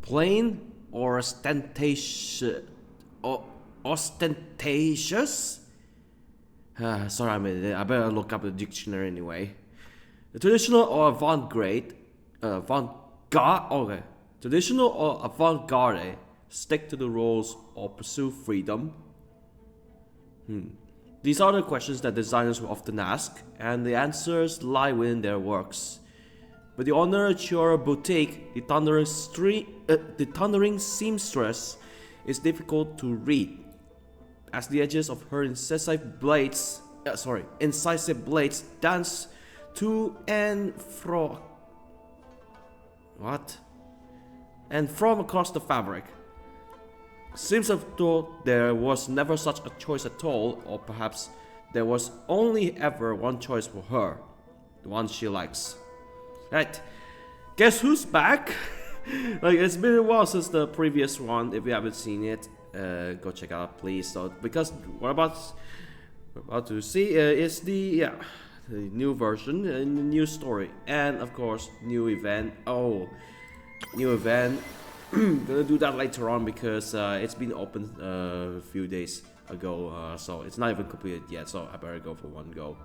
Plain or ostentatious? Ostentatious? Sorry, I better look up the dictionary anyway. The traditional or avant-garde? Okay. Traditional or avant-garde? Stick to the roles or pursue freedom? These are the questions that designers will often ask, and the answers lie within their works. But the owner of Chioriya Boutique, the thundering seamstress, is difficult to read, as the edges of her incisive blades dance to and fro. What? And from across the fabric. Seems as though there was never such a choice at all, or perhaps there was only ever one choice for her, the one she likes. Right, guess who's back? Like, it's been a while since the previous one. If you haven't seen it, go check it out, please. So, because we're about to see is the new version and the new story, and of course new event. New event. Gonna do that later on because it's been opened a few days ago, so it's not even completed yet. So I better go for one go.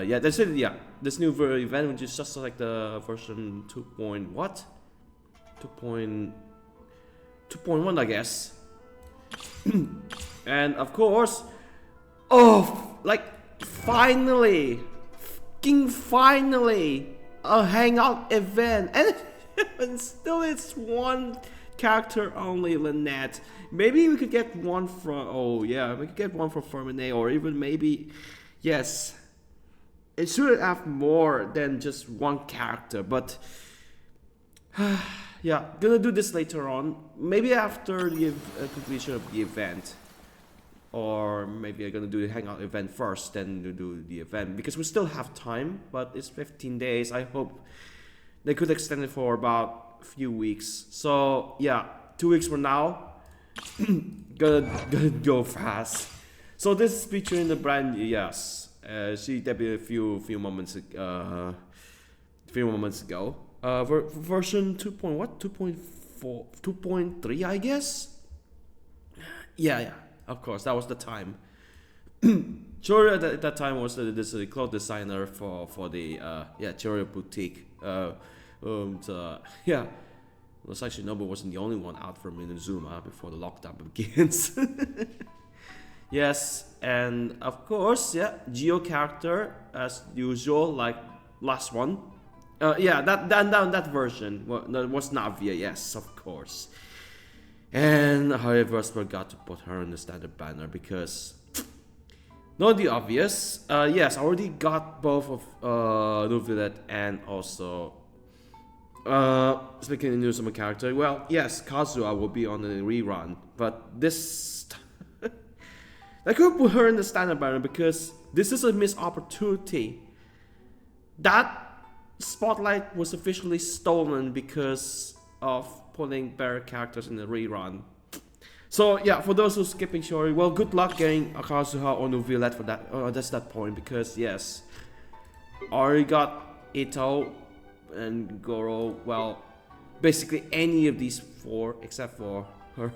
Yeah, that's it. Yeah, this new event, which is just like the version 2.1, I guess. And of course, finally, a hangout event, and still it's one character only, Lynette. Maybe we could get one from, we could get one from Fermine, or even maybe, yes, it should have more than just one character, but yeah, gonna do this later on, maybe after the completion of the event, or maybe I'm gonna do the hangout event first, then do the event, because we still have time, but it's 15 days. I hope they could extend it for about a few weeks. So yeah, 2 weeks from now, gonna go fast. So this is featuring the brand, yes. She debuted a few moments ago. Version 2.4, 2.3, I guess. Yeah. Of course, that was the time. Chiori at that time was the cloth designer for the Chioriya Boutique. Looks like Shinobu wasn't the only one out from Inazuma before the lockdown begins. Yes, and of course, Geo character as usual, like last one. That version was Navia, yes, of course. And however, I forgot to put her on the standard banner because not the obvious. Yes, I already got both of Nuvilet and also speaking of Inazuma character. Well, yes, Kazuha will be on the rerun, but this I could put her in the standard banner because this is a missed opportunity. That spotlight was officially stolen because of putting better characters in the rerun. So yeah, for those who skipping Chiori, well, good luck getting Kazuha or Nuvilet for that. That's that point, because yes, already got Ito and Goro. Well, basically any of these four except for her.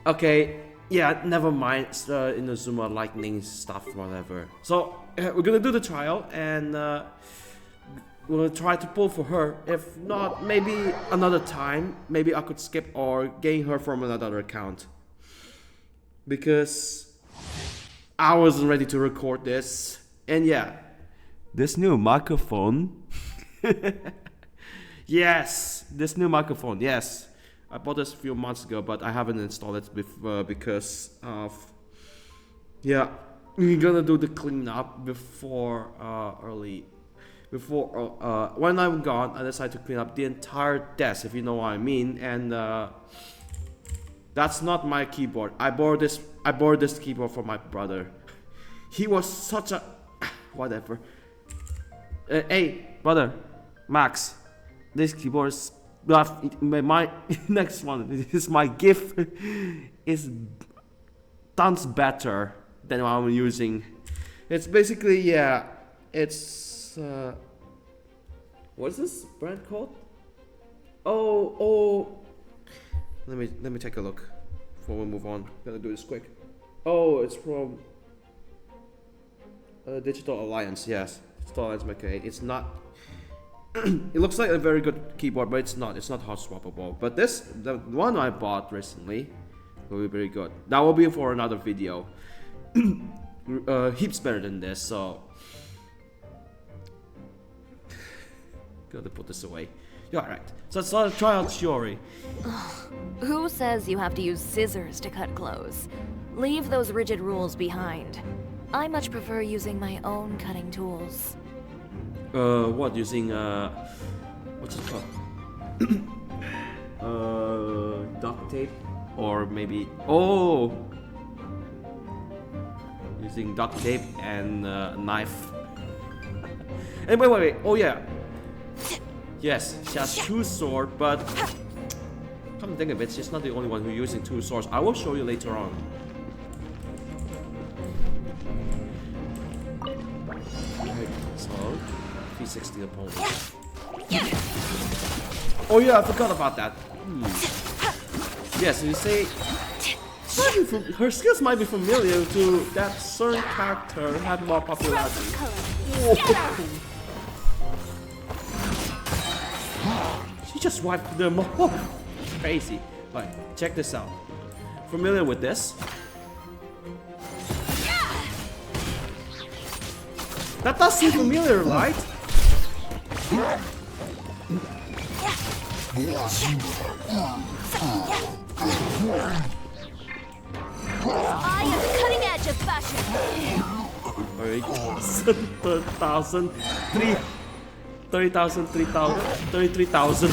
Okay, yeah, never mind. Inazuma lightning stuff, whatever. So we're gonna do the trial and we'll try to pull for her. If not, maybe another time. Maybe I could skip or gain her from another account. Because I wasn't ready to record this. And yeah, this new microphone. Yes, this new microphone, yes. I bought this a few months ago, but I haven't installed it because of... Yeah, we're gonna do the cleanup before when I'm gone. I decided to clean up the entire desk, if you know what I mean, and that's not my keyboard. I borrowed this keyboard from my brother. He was such a whatever. Hey, brother, Max, this keyboard is my next one. This is my gift. Is tons better than what I'm using. It's basically it's what is this brand called? Oh. Let me take a look before we move on. Gonna do this quick. Oh, it's from Digital Alliance. Yes, Digital Alliance Mechanic. It's not. It looks like a very good keyboard, but it's not. It's not hot swappable. But the one I bought recently, will be very good. That will be for another video. Heaps better than this. So, gotta put this away. You're right. So let's try out Chiori. Who says you have to use scissors to cut clothes? Leave those rigid rules behind. I much prefer using my own cutting tools. What using what's it called? Duct tape, or maybe using duct tape and a knife. And wait. Oh yeah. Yes, she has two swords, but come to think of it, she's not the only one who's using two swords. I will show you later on. So, 360 opponent. Oh yeah, I forgot about that. Yes, you say her skills might be familiar to that certain character had more popularity. She just wiped them off. Crazy. Like, check this out. Familiar with this? That does seem familiar, right? I am the cutting edge of fashion. 33,000.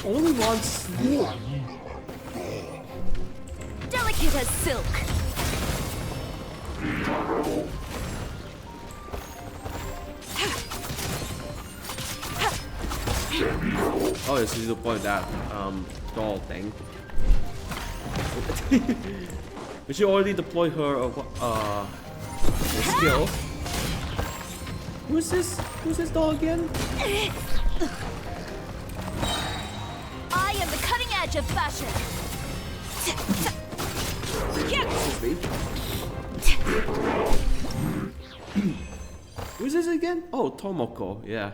Only once more. Delicate as silk. Oh, it's easy to point that doll thing. We should already deploy her skill. Who's this doll again? I am the cutting edge of fashion. Who's this again? Oh, Tomoko, yeah.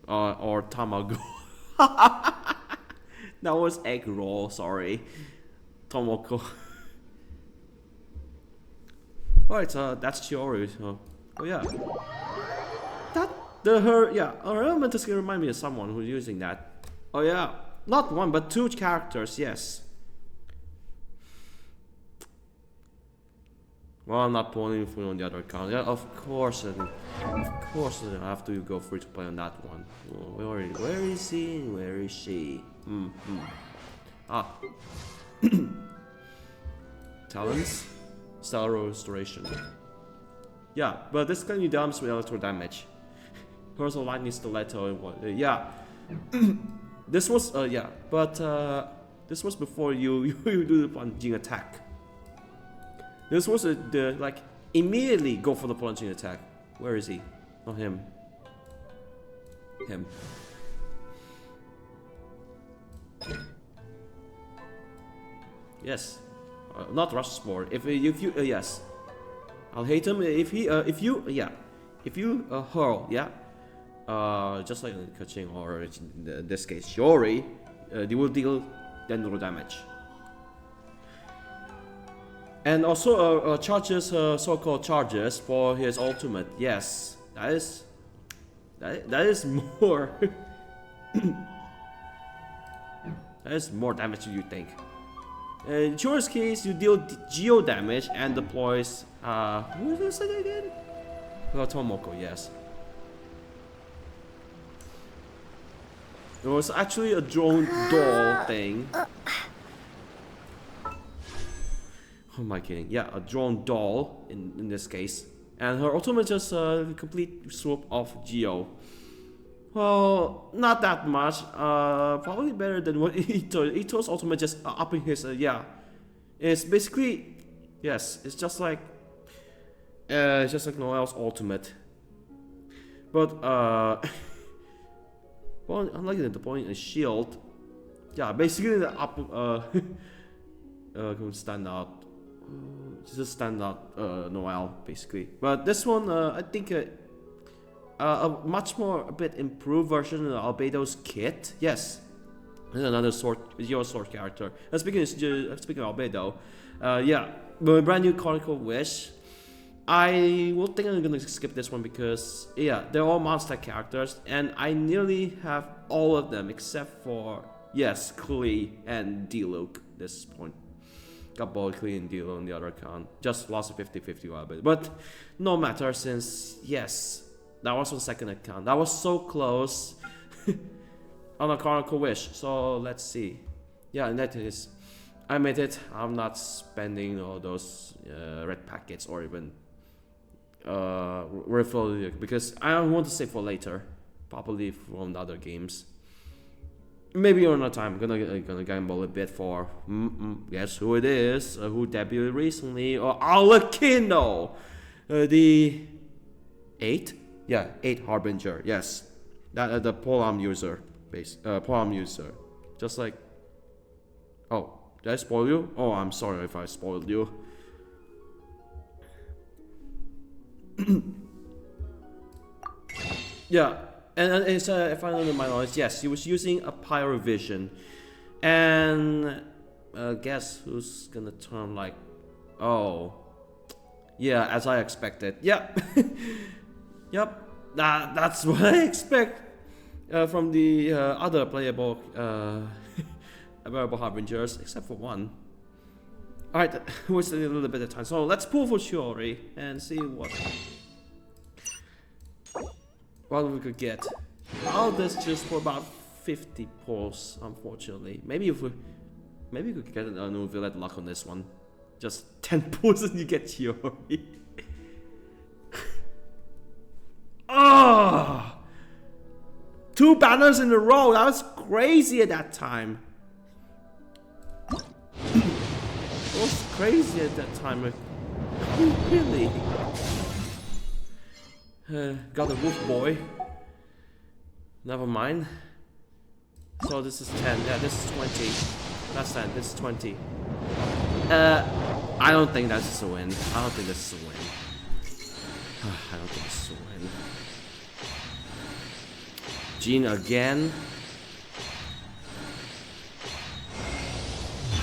Or Tamago. That was egg roll, sorry. Tomoko. Alright, that's Chiori. Oh yeah. Her elemental skill remind me of someone who's using that. Oh yeah. Not one, but two characters, yes. Well, I'm not pulling food on the other account. Yeah, of course I have to go free to play on that one. Oh, where is he? Where is she? Ah. Talents? Stellar Restoration. Yeah, but this can be damage with electro damage. Personal lightning stiletto and what? Yeah. This was this was before you do the plunging attack. This was the like immediately go for the plunging attack. Where is he? Not him. Him. Yes. Not rush sport. If you yes. I'll hate him if you hurl, yeah. Just like Kaching or in this case Chiori, they will deal general damage. And also charges, so-called charges for his ultimate. Yes, that is more. That is more damage than you think. In Chiori's case, you deal geo damage and deploys. Who is this again? Tomoko, yes. It was actually a drone doll thing. Who am I kidding? Yeah, a drone doll in this case. And her ultimate just a complete swoop of Geo. Well, not that much. Probably better than what Ito's ultimate just upping his, yeah. It's basically, yes, it's just like Noel's ultimate. But well, unlike the point a shield, yeah, basically the up can stand out, just stand out Noel basically. But this one, I think a much more a bit improved version of Albedo's kit. Yes, there's another your sword character. And speaking of Albedo, yeah, the brand new Chronicle Wish. I will think I'm gonna skip this one because yeah, they're all monster characters, and I nearly have all of them except for yes, Klee and D-Luke at this point. Got both Klee and D-Luke on the other account. Just lost a 50-50 a bit, but no matter since yes, that was on second account. That was so close on a Chronicle Wish. So let's see. Yeah, and that is, I made it. I'm not spending all those red packets or even refill because I want to save for later, probably from the other games. Maybe another time. I'm gonna gamble a bit for guess who it is, who debuted recently, or Alakino, the 8, yeah, 8 Harbinger. Yes, that the polearm user, polearm user, just like. Oh, did I spoil you? Oh, I'm sorry if I spoiled you. Yeah, and it's if I know my knowledge, yes, he was using a Pyrovision, and guess who's gonna turn like, oh, yeah, as I expected. Yep, yep, that's what I expect from the other playable available Harbingers, except for one. Alright, was a little bit of time, so let's pull for Chiori and see what we could get. All this just for about 50 pulls, unfortunately. Maybe we could get a new Violet luck on this one. Just 10 pulls and you get Chiori. Oh! 2 banners in a row, that was crazy at that time. It was crazy at that time, like, really. Got a wolf boy. Never mind. So this is 10. Yeah, this is 20. That's 10. This is 20. I don't think that's a win. I don't think this is a win. I don't think this is a win. Jean again.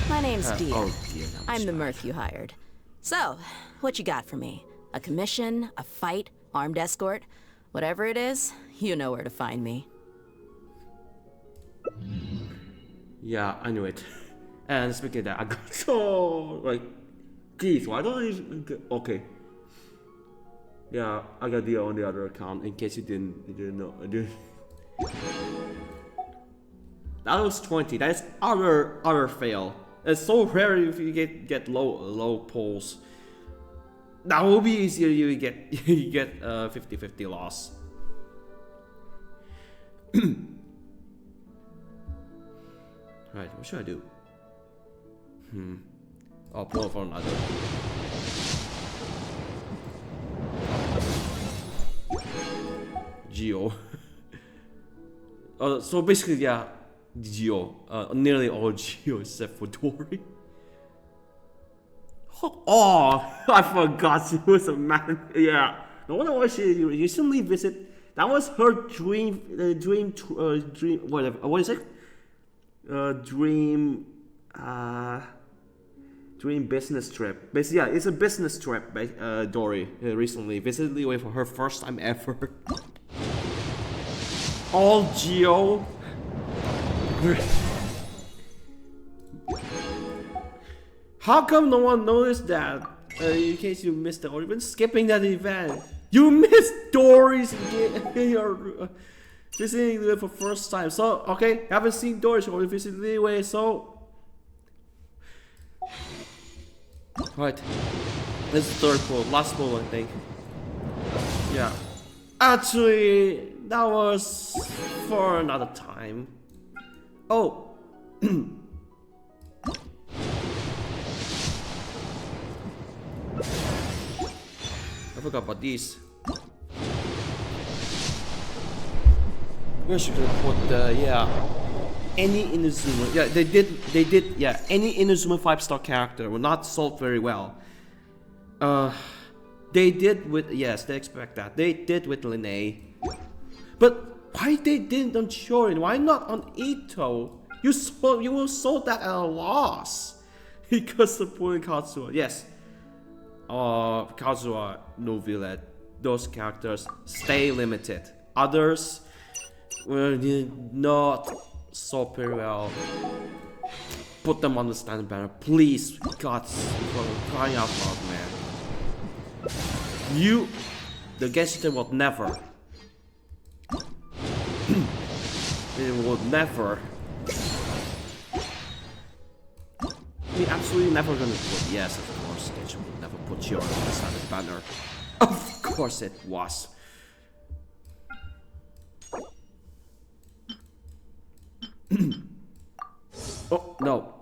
My name's Dia. Oh, Dia. I'm the Mirth you hired. So, what you got for me? A commission? A fight? Armed escort? Whatever it is, you know where to find me. Yeah, I knew it. And speaking of that, I got so like, geez, why don't I even get, okay. Yeah, I got Dia on the other account in case you didn't know. I didn't. That was 20. That is utter fail. It's so rare if you get low pulls. That will be easier. You get 50-50 loss. Right, what should I do? I'll pull for another. Geo. So basically, yeah, Geo. Nearly all Geo except for Dory. Oh, I forgot she was a man. Yeah, no wonder why she recently visited. That was her dream, whatever. What is it? Dream business trip. Basically, yeah, it's a business trip. Dory recently visited Liyue for her first time ever. All Geo. How come no one noticed that? In case you missed it or even skipping that event, you missed Dory's visiting Liyue for first time. So okay, haven't seen Dory or visited Liyue, so right. This is third pool, last pool I think. Yeah. Actually, that was for another time. Oh. I forgot about these. Where should I put the, any Inazuma, they did, any Inazuma 5-star character will not sold very well. They did with, yes, they expect that. They did with Linnea. But why they didn't on Chiori? Why not on Ito? You will sold that at a loss. Because supporting Kazuha, yes. Kazuha, Noville, those characters stay limited. Others were not so very well. Put them on the standard banner, please. God, crying out loud, man. The Genshin will never. It will never. We absolutely never gonna put. Yes, of course, Genshin would never put Chiori on the standard banner. Of course it was. Oh no.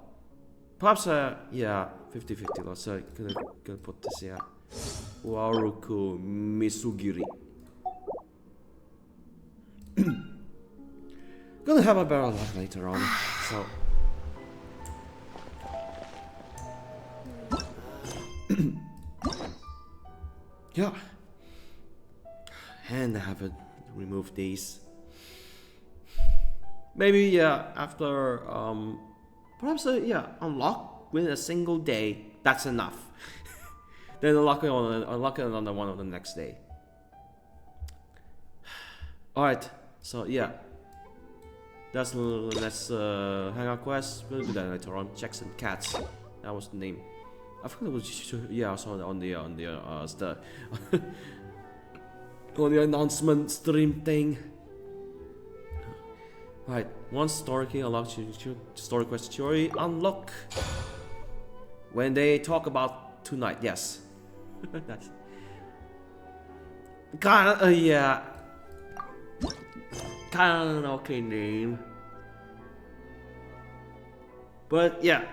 Perhaps 50-50. Let's gonna put this here. Waruku Misugiri. Gonna have a better luck later on. So yeah. And I haven't removed these. Maybe after perhaps unlock within a single day. That's enough. Then unlock another one on the next day. All right. So yeah. That's hangout quest. We'll do that later on. Jackson Cats. That was the name. I forgot it was. I saw it on the on the announcement stream thing. Right, once story key unlocks story quest Chiori unlock. When they talk about tonight, yes. That's kind of kind of an okay name. But yeah,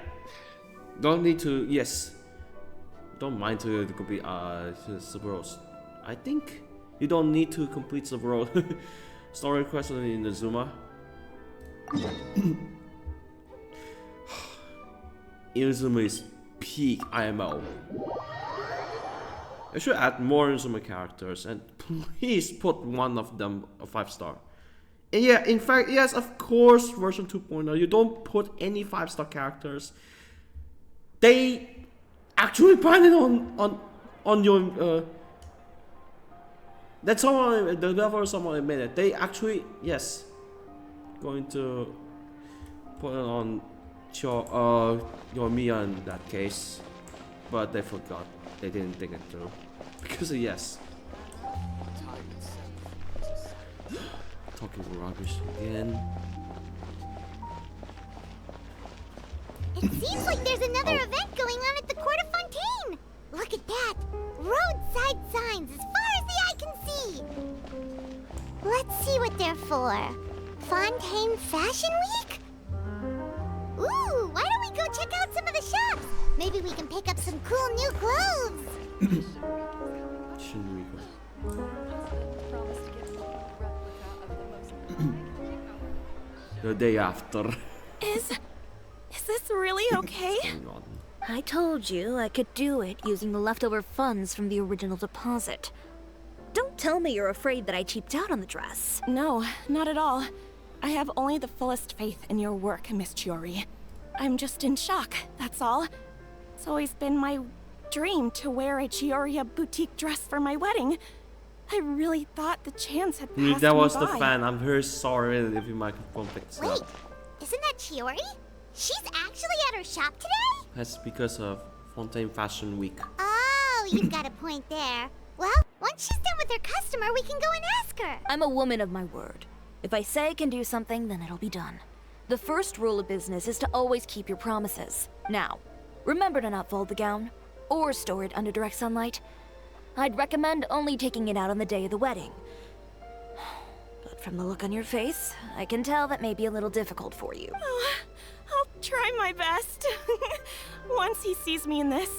don't need to. Yes, don't mind to complete several. I think you don't need to complete several story quests in Inazuma. Inazuma is peak IMO. I should add more Inazuma characters and please put one of them a 5-star. And yeah, in fact, yes, of course, version 2.0, you don't put any 5-star characters. They actually plan it on your that's someone the developer someone admitted. They actually going to put it on Yoimiya in that case, but they forgot. They didn't think it through because yes. Talking rubbish again. It seems like there's another event going on at the Court of Fontaine. Look at that! Roadside signs as far as the eye can see. Let's see what they're for. Fontaine Fashion Week? Ooh, why don't we go check out some of the shops? Maybe we can pick up some cool new clothes. The day after. Is this really okay? I told you I could do it using the leftover funds from the original deposit. Don't tell me you're afraid that I cheaped out on the dress. No, not at all. I have only the fullest faith in your work, Miss Chiori. I'm just in shock, that's all. It's always been my dream to wear a Chioriya Boutique dress for my wedding. I really thought the chance had passed That was me the by. fan. I'm very sorry if your microphone picked Wait, up. isn't that Chiori? She's actually at her shop today? That's because of Fontaine Fashion Week. Oh, you've got a point there. Well, once she's done with her customer, we can go and ask her. I'm a woman of my word. If I say I can do something, then it'll be done. The first rule of business is to always keep your promises. Now, remember to not fold the gown, or store it under direct sunlight. I'd recommend only taking it out on the day of the wedding. But from the look on your face, I can tell that may be a little difficult for you. Oh, I'll try my best. Once he sees me in this,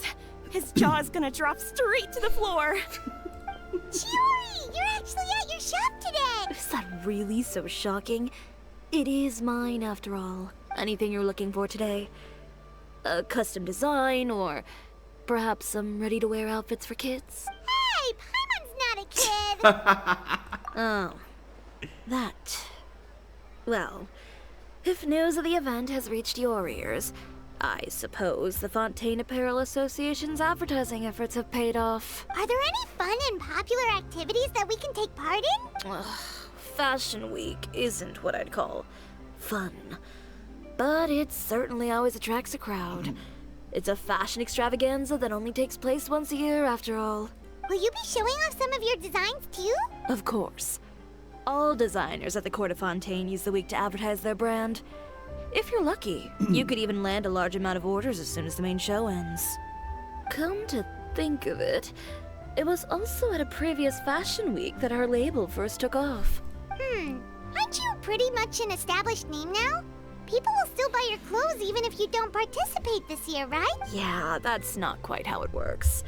his jaw is gonna drop straight to the floor. Chiori, you're actually at your shop today. Is that really so shocking? It is mine after all. Anything you're looking for today? A custom design, or perhaps some ready-to-wear outfits for kids? Hey, Paimon's not a kid! Oh, that. Well, if news of the event has reached your ears, I suppose the Fontaine Apparel Association's advertising efforts have paid off. Are there any fun and popular activities that we can take part in? Fashion Week isn't what I'd call fun, but it certainly always attracts a crowd. It's a fashion extravaganza that only takes place once a year, after all. Will you be showing off some of your designs too? Of course. All designers at the Court of Fontaine use the week to advertise their brand. If you're lucky, you could even land a large amount of orders as soon as the main show ends. Come to think of it, it was also at a previous Fashion Week that our label first took off. Aren't you pretty much an established name now? People will still buy your clothes even if you don't participate this year, right? Yeah, that's not quite how it works.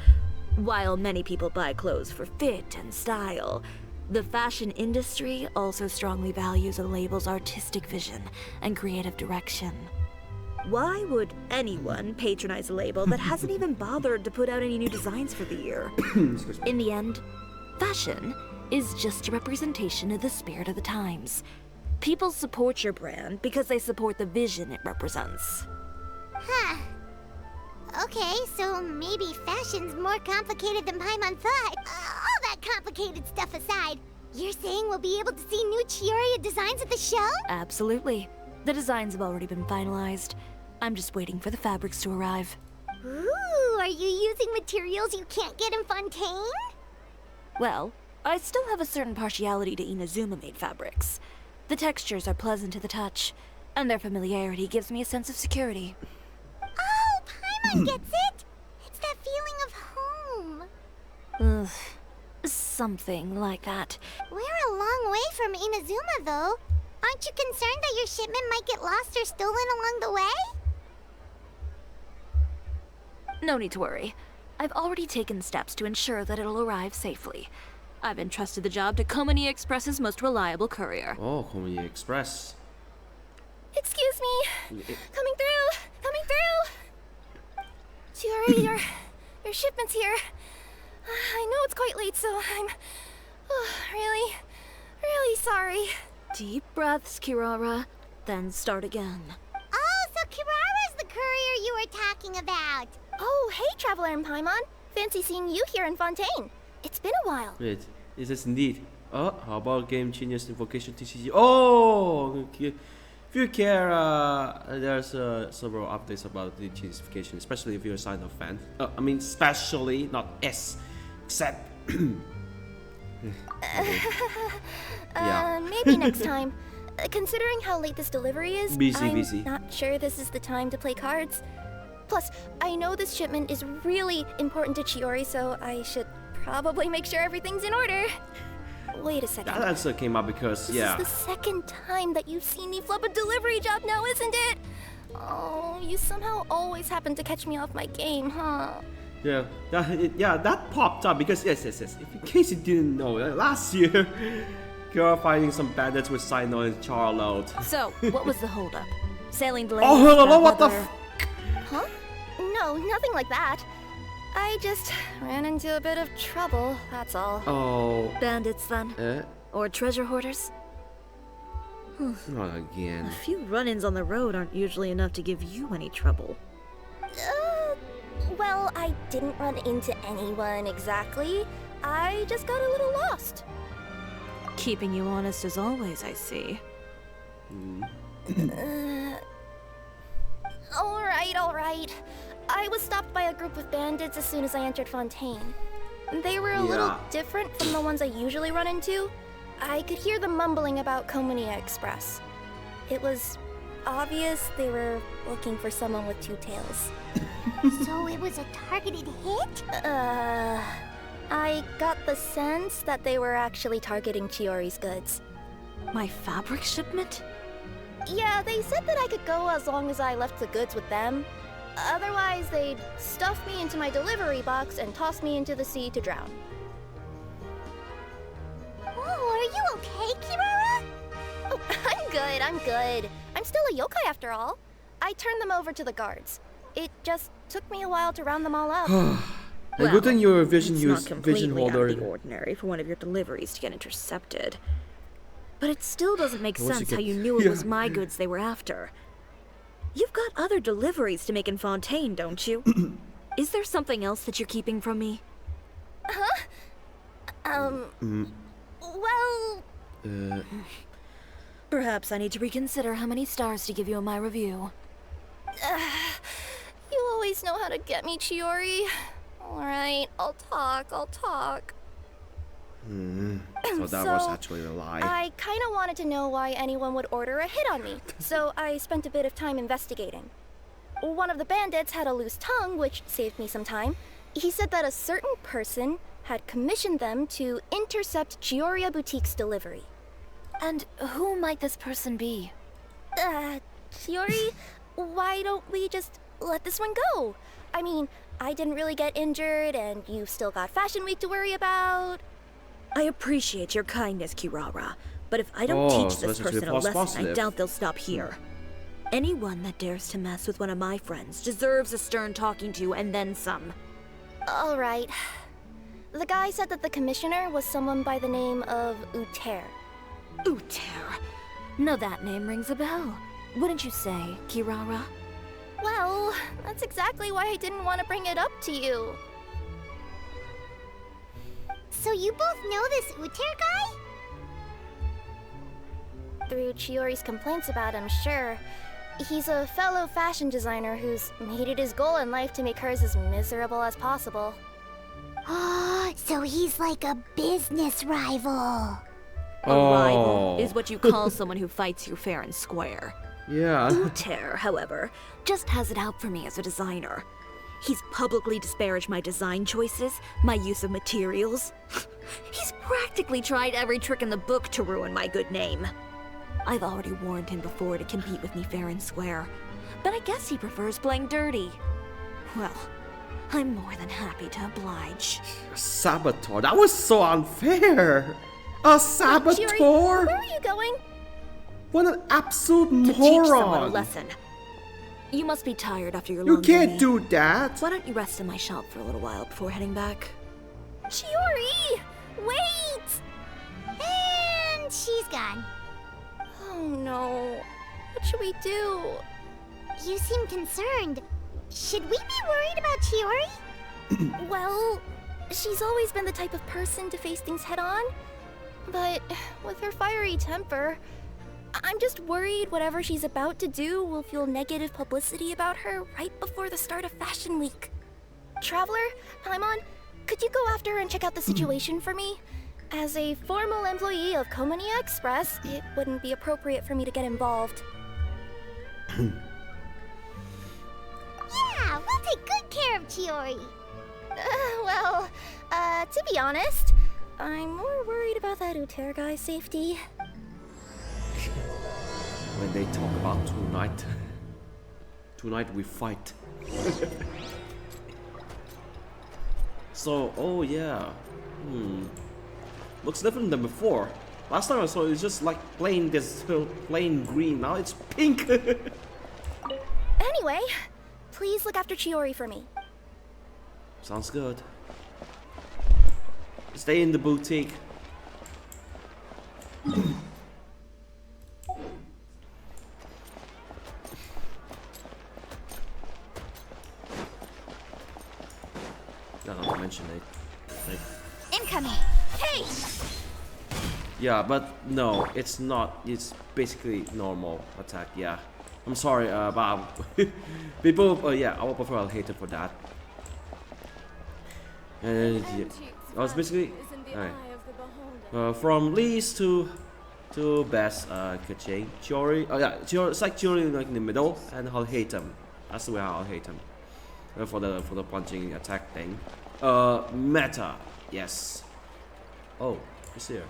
While many people buy clothes for fit and style, the fashion industry also strongly values a label's artistic vision and creative direction. Why would anyone patronize a label that hasn't even bothered to put out any new designs for the year? In the end, fashion is just a representation of the spirit of the times. People support your brand because they support the vision it represents. Huh. Okay, so maybe fashion's more complicated than Paimon thought. All that complicated stuff aside, you're saying we'll be able to see new Chioriya designs at the show? Absolutely. The designs have already been finalized. I'm just waiting for the fabrics to arrive. Ooh, are you using materials you can't get in Fontaine? Well, I still have a certain partiality to Inazuma-made fabrics. The textures are pleasant to the touch, and their familiarity gives me a sense of security. Oh, Paimon gets it! It's that feeling of home. Something like that. We're a long way from Inazuma, though. Aren't you concerned that your shipment might get lost or stolen along the way? No need to worry. I've already taken steps to ensure that it'll arrive safely. I've entrusted the job to Komani Express's most reliable courier. Oh, Chioriya Express. Excuse me. Coming through. Coming through. Chiori, your shipment's here. I know it's quite late, so I'm really, really sorry. Deep breaths, Kirara, then start again. Oh, so Kirara's the courier you were talking about. Oh, hey, Traveler and Paimon. Fancy seeing you here in Fontaine. It's been a while. Wait, is this indeed? Oh, how about Game Genius Invocation TCG? Oh, if you care, there's several updates about the Geniusification, especially if you're a sign of fan. I mean, especially, not S, except. Maybe next time. Considering how late this delivery is, busy. Not sure this is the time to play cards. Plus, I know this shipment is really important to Chiori, so I should probably make sure everything's in order. Wait a second. That answer came up because, This is the second time that you've seen me flub a delivery job now, isn't it? Oh, you somehow always happen to catch me off my game, huh? Yeah, that popped up because yes. If in case you didn't know, last year, you're fighting some bandits with Sino and Charlotte. So, what was the holdup? Sailing delays? Oh, hello, bad what the weather? Huh? No, nothing like that. I just ran into a bit of trouble, that's all. Oh. Bandits, then? Or treasure hoarders? Not again. A few run-ins on the road aren't usually enough to give you any trouble. Well, I didn't run into anyone exactly. I just got a little lost. Keeping you honest as always, I see. Alright. I was stopped by a group of bandits as soon as I entered Fontaine. They were a little different from the ones I usually run into. I could hear them mumbling about Chioriya Express. It was obvious they were looking for someone with two tails. So it was a targeted hit? I got the sense that they were actually targeting Chiori's goods. My fabric shipment? Yeah, they said that I could go as long as I left the goods with them. Otherwise, they'd stuff me into my delivery box and toss me into the sea to drown. Oh, are you okay, Kirara? I'm good. I'm still a yokai after all. I turned them over to the guards. It just took me a while to round them all up. A good thing you're a vision it's use not completely vision holder. out of the ordinary for one of your deliveries to get intercepted. But it still doesn't make sense how you knew it was my goods they were after. You've got other deliveries to make in Fontaine, don't you? Is there something else that you're keeping from me? Well... Perhaps I need to reconsider how many stars to give you in my review. You always know how to get me, Chiori. Alright, I'll talk. So that was actually a lie. I kinda wanted to know why anyone would order a hit on me, so I spent a bit of time investigating. One of the bandits had a loose tongue, which saved me some time. He said that a certain person had commissioned them to intercept Chioriya Boutique's delivery. And who might this person be? Chiori, why don't we just let this one go? I mean, I didn't really get injured, and you've still got Fashion Week to worry about. I appreciate your kindness, Kirara, but if I don't teach so this that's actually person a false lesson, I positive. doubt they'll stop here. Anyone that dares to mess with one of my friends deserves a stern talking to and then some. Alright. The guy said that the commissioner was someone by the name of Uter. Uter. No, that name rings a bell. Wouldn't you say, Kirara? Well, that's exactly why I didn't want to bring it up to you. So you both know this Uter guy? Through Chiori's complaints about him, sure. He's a fellow fashion designer who's made it his goal in life to make hers as miserable as possible. Oh, so he's like a business rival. A rival is what you call someone who fights you fair and square. Yeah. Uter, however, just has it out for me as a designer. He's publicly disparaged my design choices, my use of materials. He's practically tried every trick in the book to ruin my good name. I've already warned him before to compete with me fair and square, but I guess he prefers playing dirty. Well, I'm more than happy to oblige. Saboteur. That was so unfair. A saboteur. Chiori, where are you going? What an absolute To teach someone a moron. lesson. You must be tired after your You long can't journey. do that. Why don't you rest in my shop for a little while before heading back? Chiori! Wait! And she's gone. Oh no. What should we do? You seem concerned. Should we be worried about Chiori? Well, she's always been the type of person to face things head on. But with her fiery temper, I'm just worried whatever she's about to do will fuel negative publicity about her right before the start of Fashion Week. Traveler, Paimon, could you go after her and check out the situation for me? As a formal employee of Komonia Express, it wouldn't be appropriate for me to get involved. Yeah, we'll take good care of Chiori. To be honest, I'm more worried about that Uter guy's safety. When they talk about tonight we fight. So, oh yeah. Looks different than before. Last time I saw it, it's just like plain green. Now it's pink. Anyway, please look after Chiori for me. Sounds good. Stay in the boutique. Not to mention it. Like, Incoming. Hey! yeah, but no, it's not. It's basically normal attack. Yeah, I'm sorry, but people. Yeah, our profile hated for that. And yeah, I was basically from least to best. Chiori. Oh yeah, Chiori. It's like Chiori like in the middle, and I'll hate him. That's the way I'll hate him. For the punching attack thing. Meta. Yes. Oh, she's here.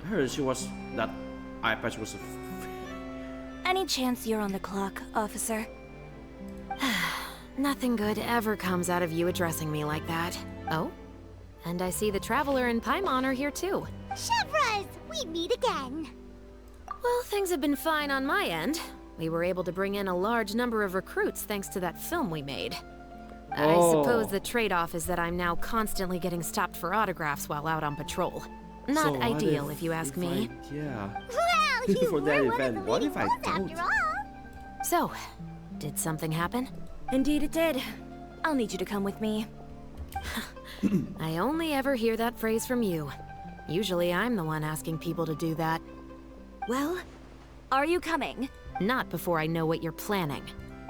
I heard she was that eye patch was. Any chance you're on the clock, officer? Nothing good ever comes out of you addressing me like that. Oh? And I see the Traveler and Paimon are here too. Chevras, we meet again. Well, things have been fine on my end. We were able to bring in a large number of recruits thanks to that film we made. I suppose the trade-off is that I'm now constantly getting stopped for autographs while out on patrol. Not So what ideal, if you ask me. Yeah. Well, you For that were one event, of the what leading if I ones don't? after all. So, did something happen? Indeed it did. I'll need you to come with me. I only ever hear that phrase from you. Usually I'm the one asking people to do that. Well, are you coming? Not before I know what you're planning.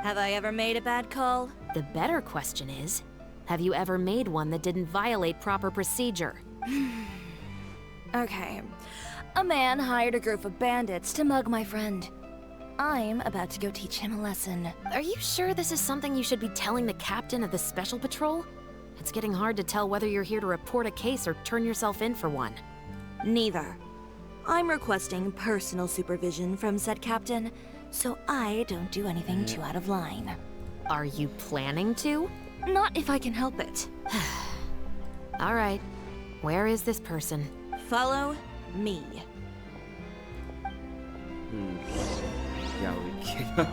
Have I ever made a bad call? The better question is, have you ever made one that didn't violate proper procedure? Okay. A man hired a group of bandits to mug my friend. I'm about to go teach him a lesson. Are you sure this is something you should be telling the captain of the Special Patrol? It's getting hard to tell whether you're here to report a case or turn yourself in for one. Neither. I'm requesting personal supervision from said captain, so I don't do anything too out of line. Are you planning to? Not if I can help it. All right. Where is this person? Follow me. Yeah, we can.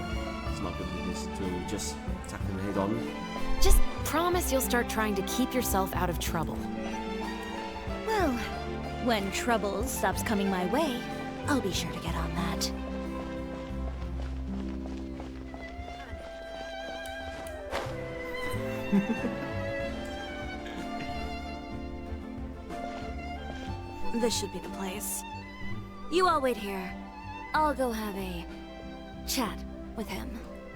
It's not good business to just attack him head on. Just promise you'll start trying to keep yourself out of trouble. Well, when trouble stops coming my way, I'll be sure to get on that. This should be the place. You all wait here. I'll go have a chat with him.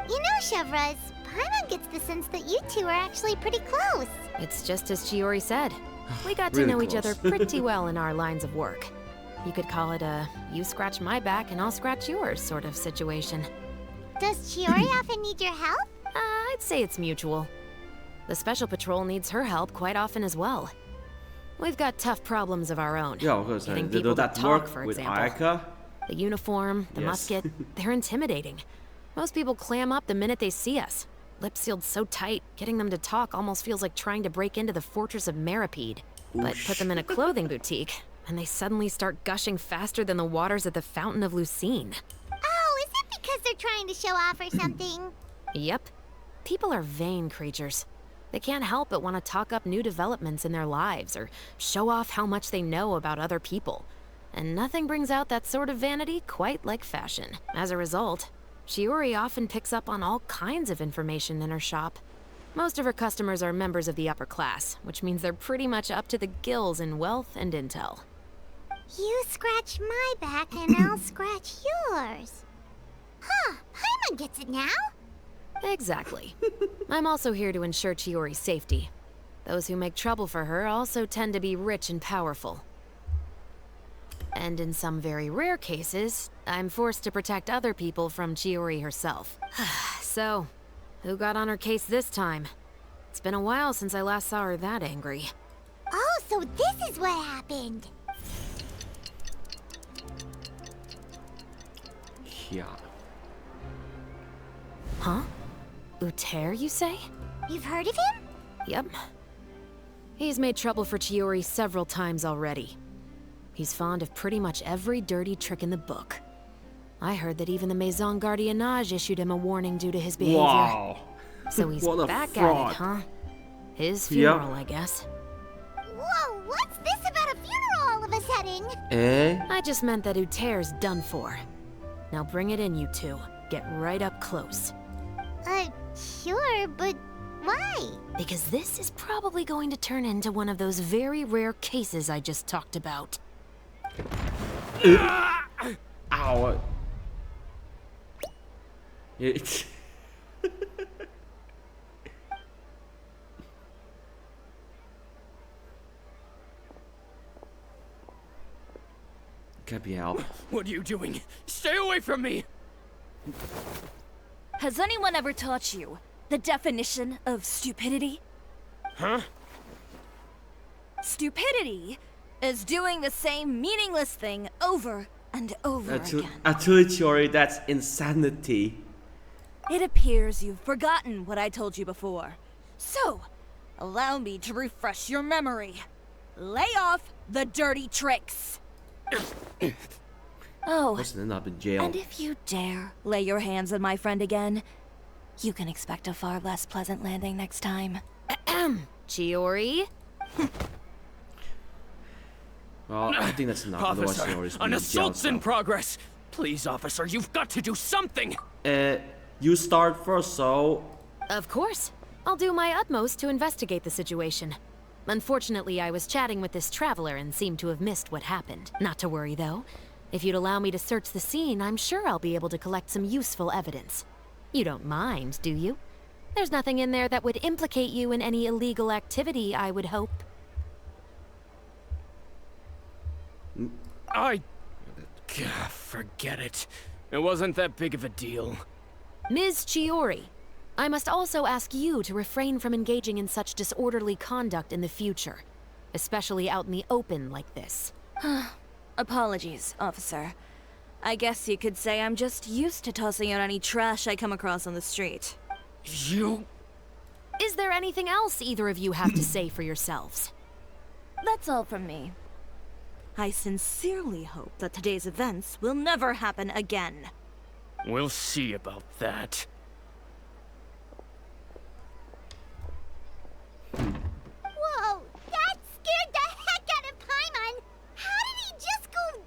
You know, Chevraz, Paimon gets the sense that you two are actually pretty close. It's just as Chiori said. We got to Really know each close. other pretty well in our lines of work. You could call it a you scratch my back and I'll scratch yours sort of situation. Does Chiori often need your help? I'd say it's mutual. The Special Patrol needs her help quite often as well. We've got tough problems of our own. Yeah, of course. Getting And do people to that talk, work for with example. Ayaka? The uniform, the Yes. musket, they're intimidating. Most people clam up the minute they see us. Lips sealed so tight, getting them to talk almost feels like trying to break into the fortress of Maripede. But put them in a clothing boutique, and they suddenly start gushing faster than the waters at the Fountain of Lucine. Oh, is it because they're trying to show off or something? Yep. People are vain creatures. They can't help but want to talk up new developments in their lives or show off how much they know about other people. And nothing brings out that sort of vanity quite like fashion. As a result, Chiori often picks up on all kinds of information in her shop. Most of her customers are members of the upper class, which means they're pretty much up to the gills in wealth and intel. You scratch my back and I'll scratch yours. Huh, Paimon gets it now. Exactly. I'm also here to ensure Chiori's safety. Those who make trouble for her also tend to be rich and powerful. And in some very rare cases, I'm forced to protect other people from Chiori herself. So, who got on her case this time? It's been a while since I last saw her that angry. Oh, so this is what happened. Yeah. Huh? Uter, you say? You've heard of him? Yep. He's made trouble for Chiori several times already. He's fond of pretty much every dirty trick in the book. I heard that even the Maison Gardiennage issued him a warning due to his behavior. Wow. So he's What a back fraud. at it, huh? His Yep. funeral, I guess. Whoa, what's this about a funeral all of a sudden? Eh? I just meant that Uter's done for. Now bring it in, you two. Get right up close. Sure, but why? Because this is probably going to turn into one of those very rare cases I just talked about. Ow. It's can't be helped. What are you doing? Stay away from me! Has anyone ever taught you the definition of stupidity? Huh? Stupidity is doing the same meaningless thing over and over again. Actually, Chiori, that's insanity. It appears you've forgotten what I told you before. So, allow me to refresh your memory. Lay off the dirty tricks. Oh, Person end up in jail. and if you dare lay your hands on my friend again, you can expect a far less pleasant landing next time. Chiori? Well, I think that's enough. Otherwise, Officer, Chiori's an being assault's jailed in progress. Please, officer, you've got to do something. You start first, so Of course. I'll do my utmost to investigate the situation. Unfortunately, I was chatting with this traveler and seemed to have missed what happened. Not to worry, though. If you'd allow me to search the scene, I'm sure I'll be able to collect some useful evidence. You don't mind, do you? There's nothing in there that would implicate you in any illegal activity, I would hope. Forget it. It wasn't that big of a deal. Ms. Chiori, I must also ask you to refrain from engaging in such disorderly conduct in the future, especially out in the open like this. Apologies, officer. I guess you could say I'm just used to tossing out any trash I come across on the street. You... Is there anything else either of you have to say for yourselves? That's all from me. I sincerely hope that today's events will never happen again. We'll see about that. Whoa, that scared the heck out of Paimon! How did he just go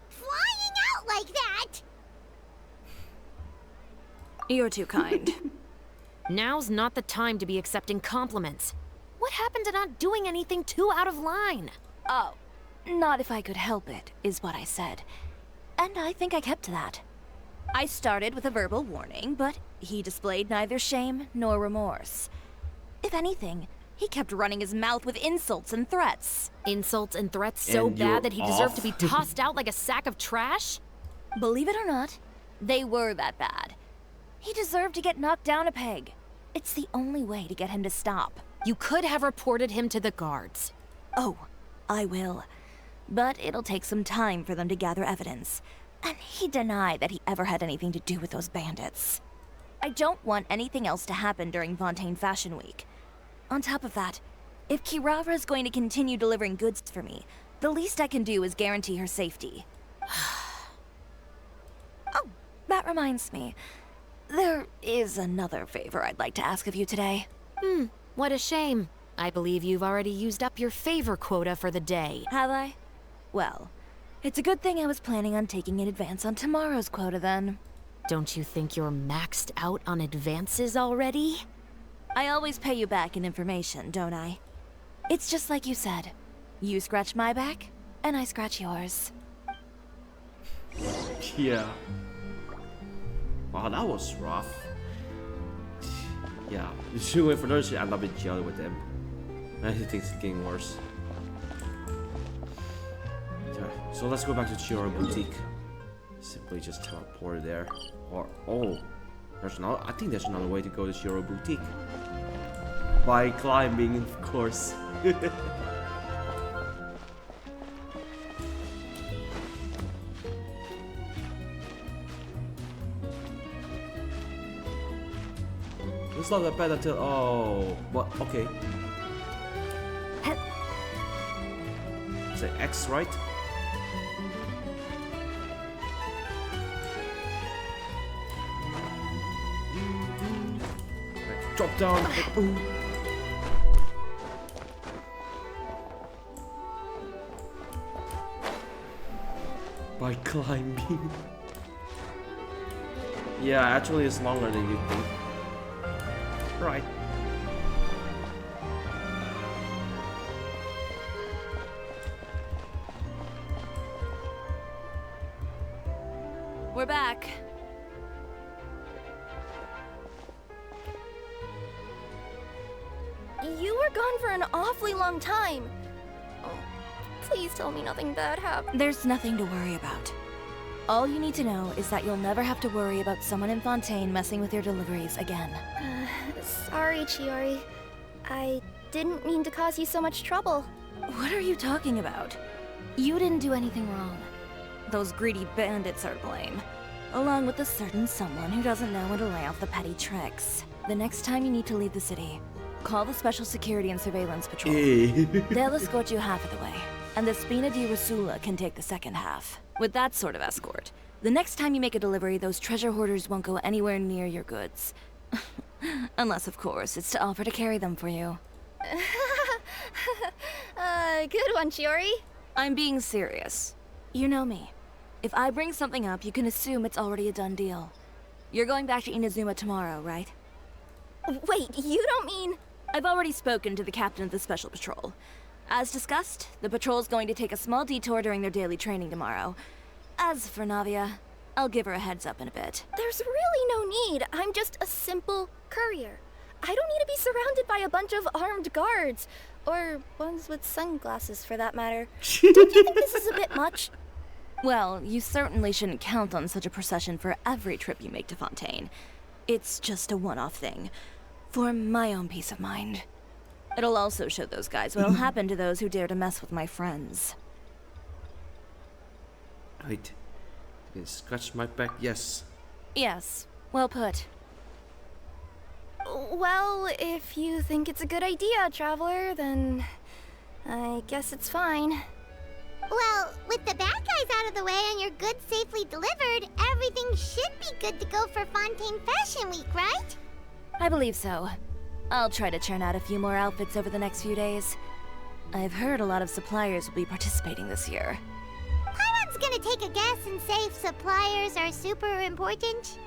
flying out like that? You're too kind. Now's not the time to be accepting compliments. What happened to not doing anything too out of line? Oh, not if I could help it, is what I said. And I think I kept to that. I started with a verbal warning, but he displayed neither shame nor remorse. If anything, he kept running his mouth with insults and threats. Insults and threats so And you're bad that he deserved to be off. tossed out like a sack of trash? Believe it or not, they were that bad. He deserved to get knocked down a peg. It's the only way to get him to stop. You could have reported him to the guards. Oh, I will. But it'll take some time for them to gather evidence. And he denied that he ever had anything to do with those bandits. I don't want anything else to happen during Fontaine Fashion Week. On top of that, if Kirara is going to continue delivering goods for me, the least I can do is guarantee her safety. Oh, that reminds me. There is another favor I'd like to ask of you today. What a shame. I believe you've already used up your favor quota for the day. Have I? Well, it's a good thing I was planning on taking an advance on tomorrow's quota then. Don't you think you're maxed out on advances already? I always pay you back in information, don't I? It's just like you said. You scratch my back, and I scratch yours. yeah. Wow, that was rough. Yeah, you should wait for those to end up in jail with them. I think it's getting worse. Okay, so let's go back to Chioriya Boutique. Simply just teleport there. Or, oh, there's another, I think there's another way to go to Chioriya Boutique. By climbing, of course. It's not that bad until, oh, but okay. Say X, right? Right, drop down. Ooh. By climbing. Yeah, actually it's longer than you think. Right. We're back. You were gone for an awfully long time. Oh, please tell me nothing bad happened. There's nothing to worry about. All you need to know is that you'll never have to worry about someone in Fontaine messing with your deliveries again. Sorry, Chiori. I didn't mean to cause you so much trouble. What are you talking about? You didn't do anything wrong. Those greedy bandits are to blame. Along with a certain someone who doesn't know when to lay off the petty tricks. The next time you need to leave the city, call the Special Security and Surveillance Patrol. They'll escort you half of the way. and the Spina di Rasula can take the second half. With that sort of escort, the next time you make a delivery, those treasure hoarders won't go anywhere near your goods. Unless, of course, it's to offer to carry them for you. Good one, Chiori. I'm being serious. You know me. If I bring something up, you can assume it's already a done deal. You're going back to Inazuma tomorrow, right? Wait, you don't mean... I've already spoken to the captain of the Special Patrol. As discussed, the patrol's going to take a small detour during their daily training tomorrow. As for Navia, I'll give her a heads up in a bit. There's really no need. I'm just a simple courier. I don't need to be surrounded by a bunch of armed guards. Or ones with sunglasses, for that matter. Don't you think this is a bit much? Well, you certainly shouldn't count on such a procession for every trip you make to Fontaine. It's just a one-off thing. For my own peace of mind. It'll also show those guys what'll happen to those who dare to mess with my friends. Wait. You can scratch my back, yes. Yes, well put. Well, if you think it's a good idea, Traveler, then I guess it's fine. Well, with the bad guys out of the way and your goods safely delivered, everything should be good to go for Fontaine Fashion Week, right? I believe so. I'll try to churn out a few more outfits over the next few days. I've heard a lot of suppliers will be participating this year. Paimon's gonna take a guess and say suppliers are super important.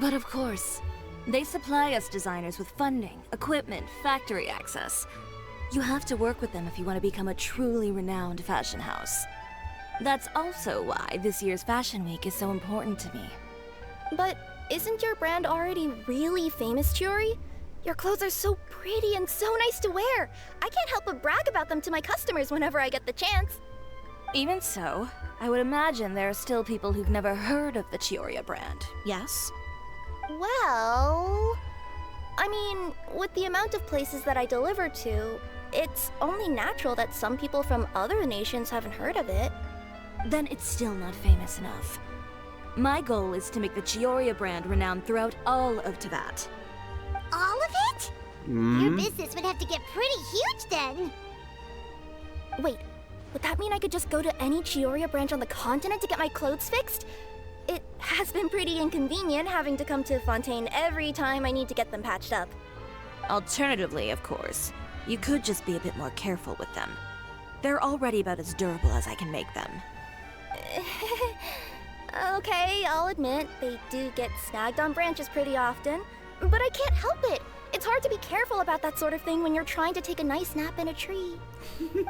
But of course, they supply us designers with funding, equipment, factory access. You have to work with them if you want to become a truly renowned fashion house. That's also why this year's Fashion Week is so important to me. But isn't your brand already really famous, Chiori? Your clothes are so pretty and so nice to wear. I can't help but brag about them to my customers whenever I get the chance. Even so, I would imagine there are still people who've never heard of the Chioriya brand, yes? Well... I mean, with the amount of places that I deliver to, it's only natural that some people from other nations haven't heard of it. Then it's still not famous enough. My goal is to make the Chioriya brand renowned throughout all of Teyvat. All of it? Your business would have to get pretty huge then. Wait, would that mean I could just go to any Chioriya branch on the continent to get my clothes fixed? It has been pretty inconvenient having to come to Fontaine every time I need to get them patched up. Alternatively, of course, you could just be a bit more careful with them. They're already about as durable as I can make them. Okay, I'll admit, they do get snagged on branches pretty often, but I can't help it. It's hard to be careful about that sort of thing when you're trying to take a nice nap in a tree.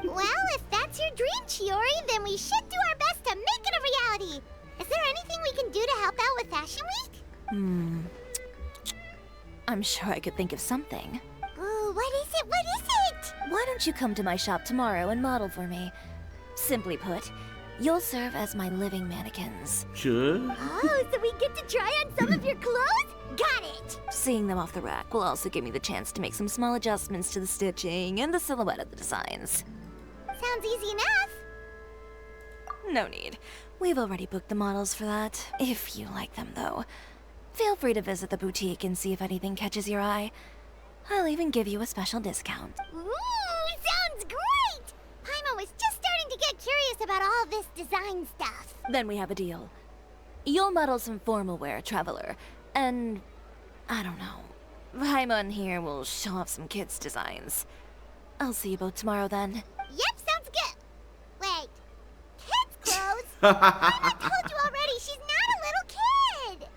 Well, if that's your dream, Chiori, then we should do our best to make it a reality. Is there anything we can do to help out with Fashion Week? I'm sure I could think of something. Oh, what is it? What is it? Why don't you come to my shop tomorrow and model for me? Simply put, you'll serve as my living mannequins. Sure. Oh, so we get to try on some of your clothes? Got it! Seeing them off the rack will also give me the chance to make some small adjustments to the stitching and the silhouette of the designs. Sounds easy enough. No need. We've already booked the models for that, if you like them though. Feel free to visit the boutique and see if anything catches your eye. I'll even give you a special discount. Ooh, sounds great! Paimon was just starting to get curious about all this design stuff. Then we have a deal. You'll model some formal wear, Traveler, and... I don't know. Paimon here will show off some kids' designs. I'll see you both tomorrow then. Yep, sounds good. Wait, kids' clothes? Paimon told you already, she's not a little kid!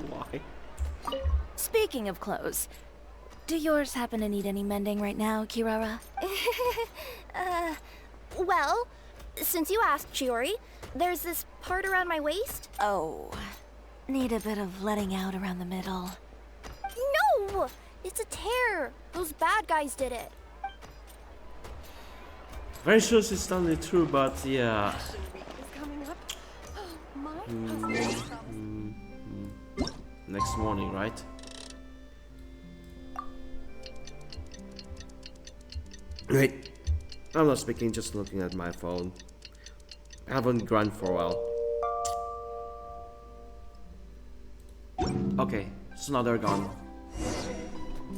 Why? Speaking of clothes, do yours happen to need any mending right now, Kirara? Well, since you asked, Chiori, there's this part around my waist. Oh, need a bit of letting out around the middle. No! It's a tear. Those bad guys did it. Very sure it's totally true, but yeah. Next morning, right? Wait, I'm not speaking, just looking at my phone. I haven't grunted for a while. So now they're gone.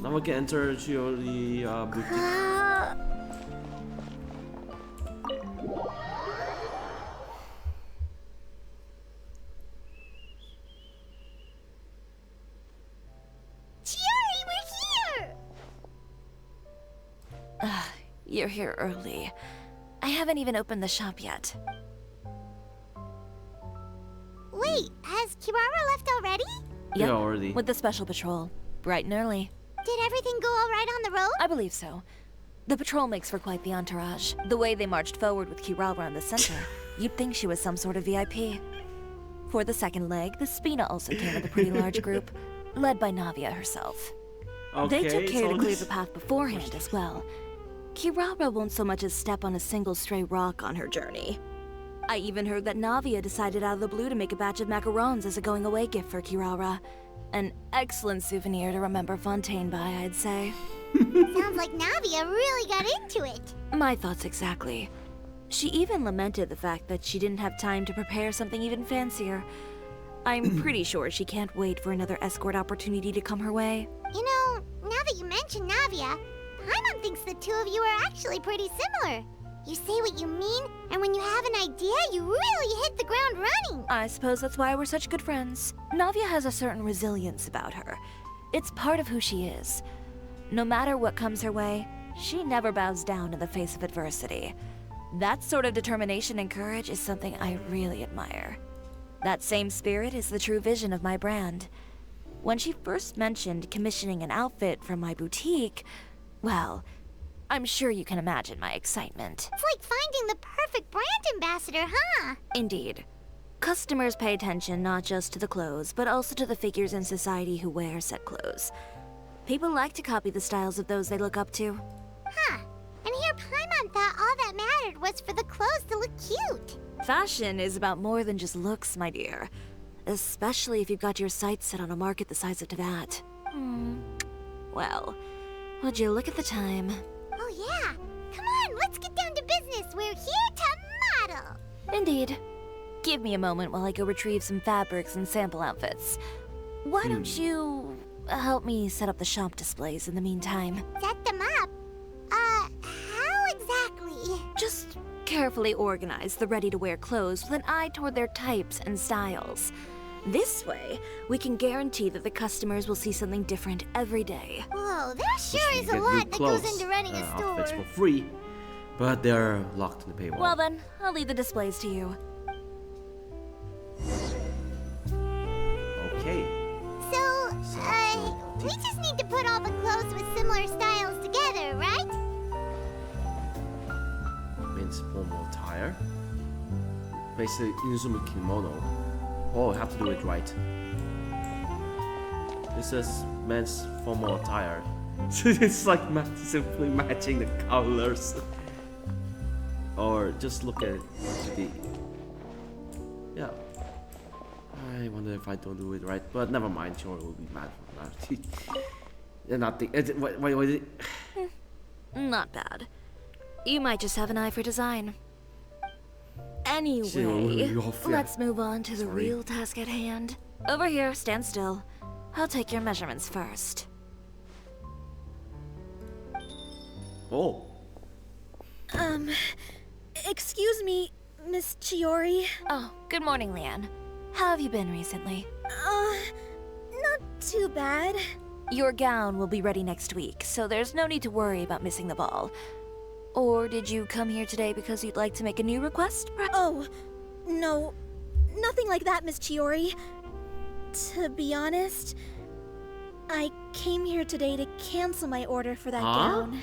Now we can enter Chioriya Boutique. Chiori, we're here! You're here early. I haven't even opened the shop yet. Wait, has Kirara left already? Yep, Yeah, already. with the special patrol. Bright and early. Did everything go all right on the road? I believe so. The patrol makes for quite the entourage. The way they marched forward with Kirara in the center, you'd think she was some sort of VIP. For the second leg, the Spina also came with a pretty large group, led by Navia herself. Okay, They took care so to clear this- the path beforehand as well. Kirara won't so much as step on a single stray rock on her journey. I even heard that Navia decided out of the blue to make a batch of macarons as a going-away gift for Kirara. An excellent souvenir to remember Fontaine by, I'd say. Sounds like Navia really got into it. My thoughts exactly. She even lamented the fact that she didn't have time to prepare something even fancier. I'm pretty sure she can't wait for another escort opportunity to come her way. You know, now that you mention Navia, Paimon thinks the two of you are actually pretty similar. You say what you mean, and when you have an idea, you really hit the ground running. I suppose that's why we're such good friends. Navia has a certain resilience about her. It's part of who she is. No matter what comes her way, she never bows down in the face of adversity. That sort of determination and courage is something I really admire. That same spirit is the true vision of my brand. When she first mentioned commissioning an outfit from my boutique, well, I'm sure you can imagine my excitement. It's like finding the perfect brand ambassador, huh? Indeed. Customers pay attention not just to the clothes, but also to the figures in society who wear said clothes. People like to copy the styles of those they look up to. Huh. And here Paimon thought all that mattered was for the clothes to look cute. Fashion is about more than just looks, my dear. Especially if you've got your sights set on a market the size of that. Well, would you look at the time? Oh yeah. Come on, let's get down to business. We're here to model. Indeed. Give me a moment while I go retrieve some fabrics and sample outfits. Why don't you help me set up the shop displays in the meantime? Set them up? How exactly? Just carefully organize the ready-to-wear clothes with an eye toward their types and styles. This way, we can guarantee that the customers will see something different every day. Whoa, there sure You is get a new lot that goes clothes, into running a store. outfits for free, but they're locked in the paywall. Well then, I'll leave the displays to you. Okay. So, we just need to put all the clothes with similar styles together, right? Men's formal attire. Basically, Inazuma kimono. Oh, I have to do it right. This is men's formal attire. It's like simply matching the colors. Or just look at the... Yeah. I wonder if I don't do it right, but never mind. Chiori will be mad for that. And nothing. Wait. Not bad. You might just have an eye for design. Anyway, Chiori, let's move on to the Sorry. real task at hand. Over here, stand still. I'll take your measurements first. Oh. Excuse me, Miss Chiori. Oh, good morning, Leanne. How have you been recently? Not too bad. Your gown will be ready next week, so there's no need to worry about missing the ball. Or did you come here today because you'd like to make a new request? Oh, no. Nothing like that, Miss Chiori. To be honest, I came here today to cancel my order for that gown.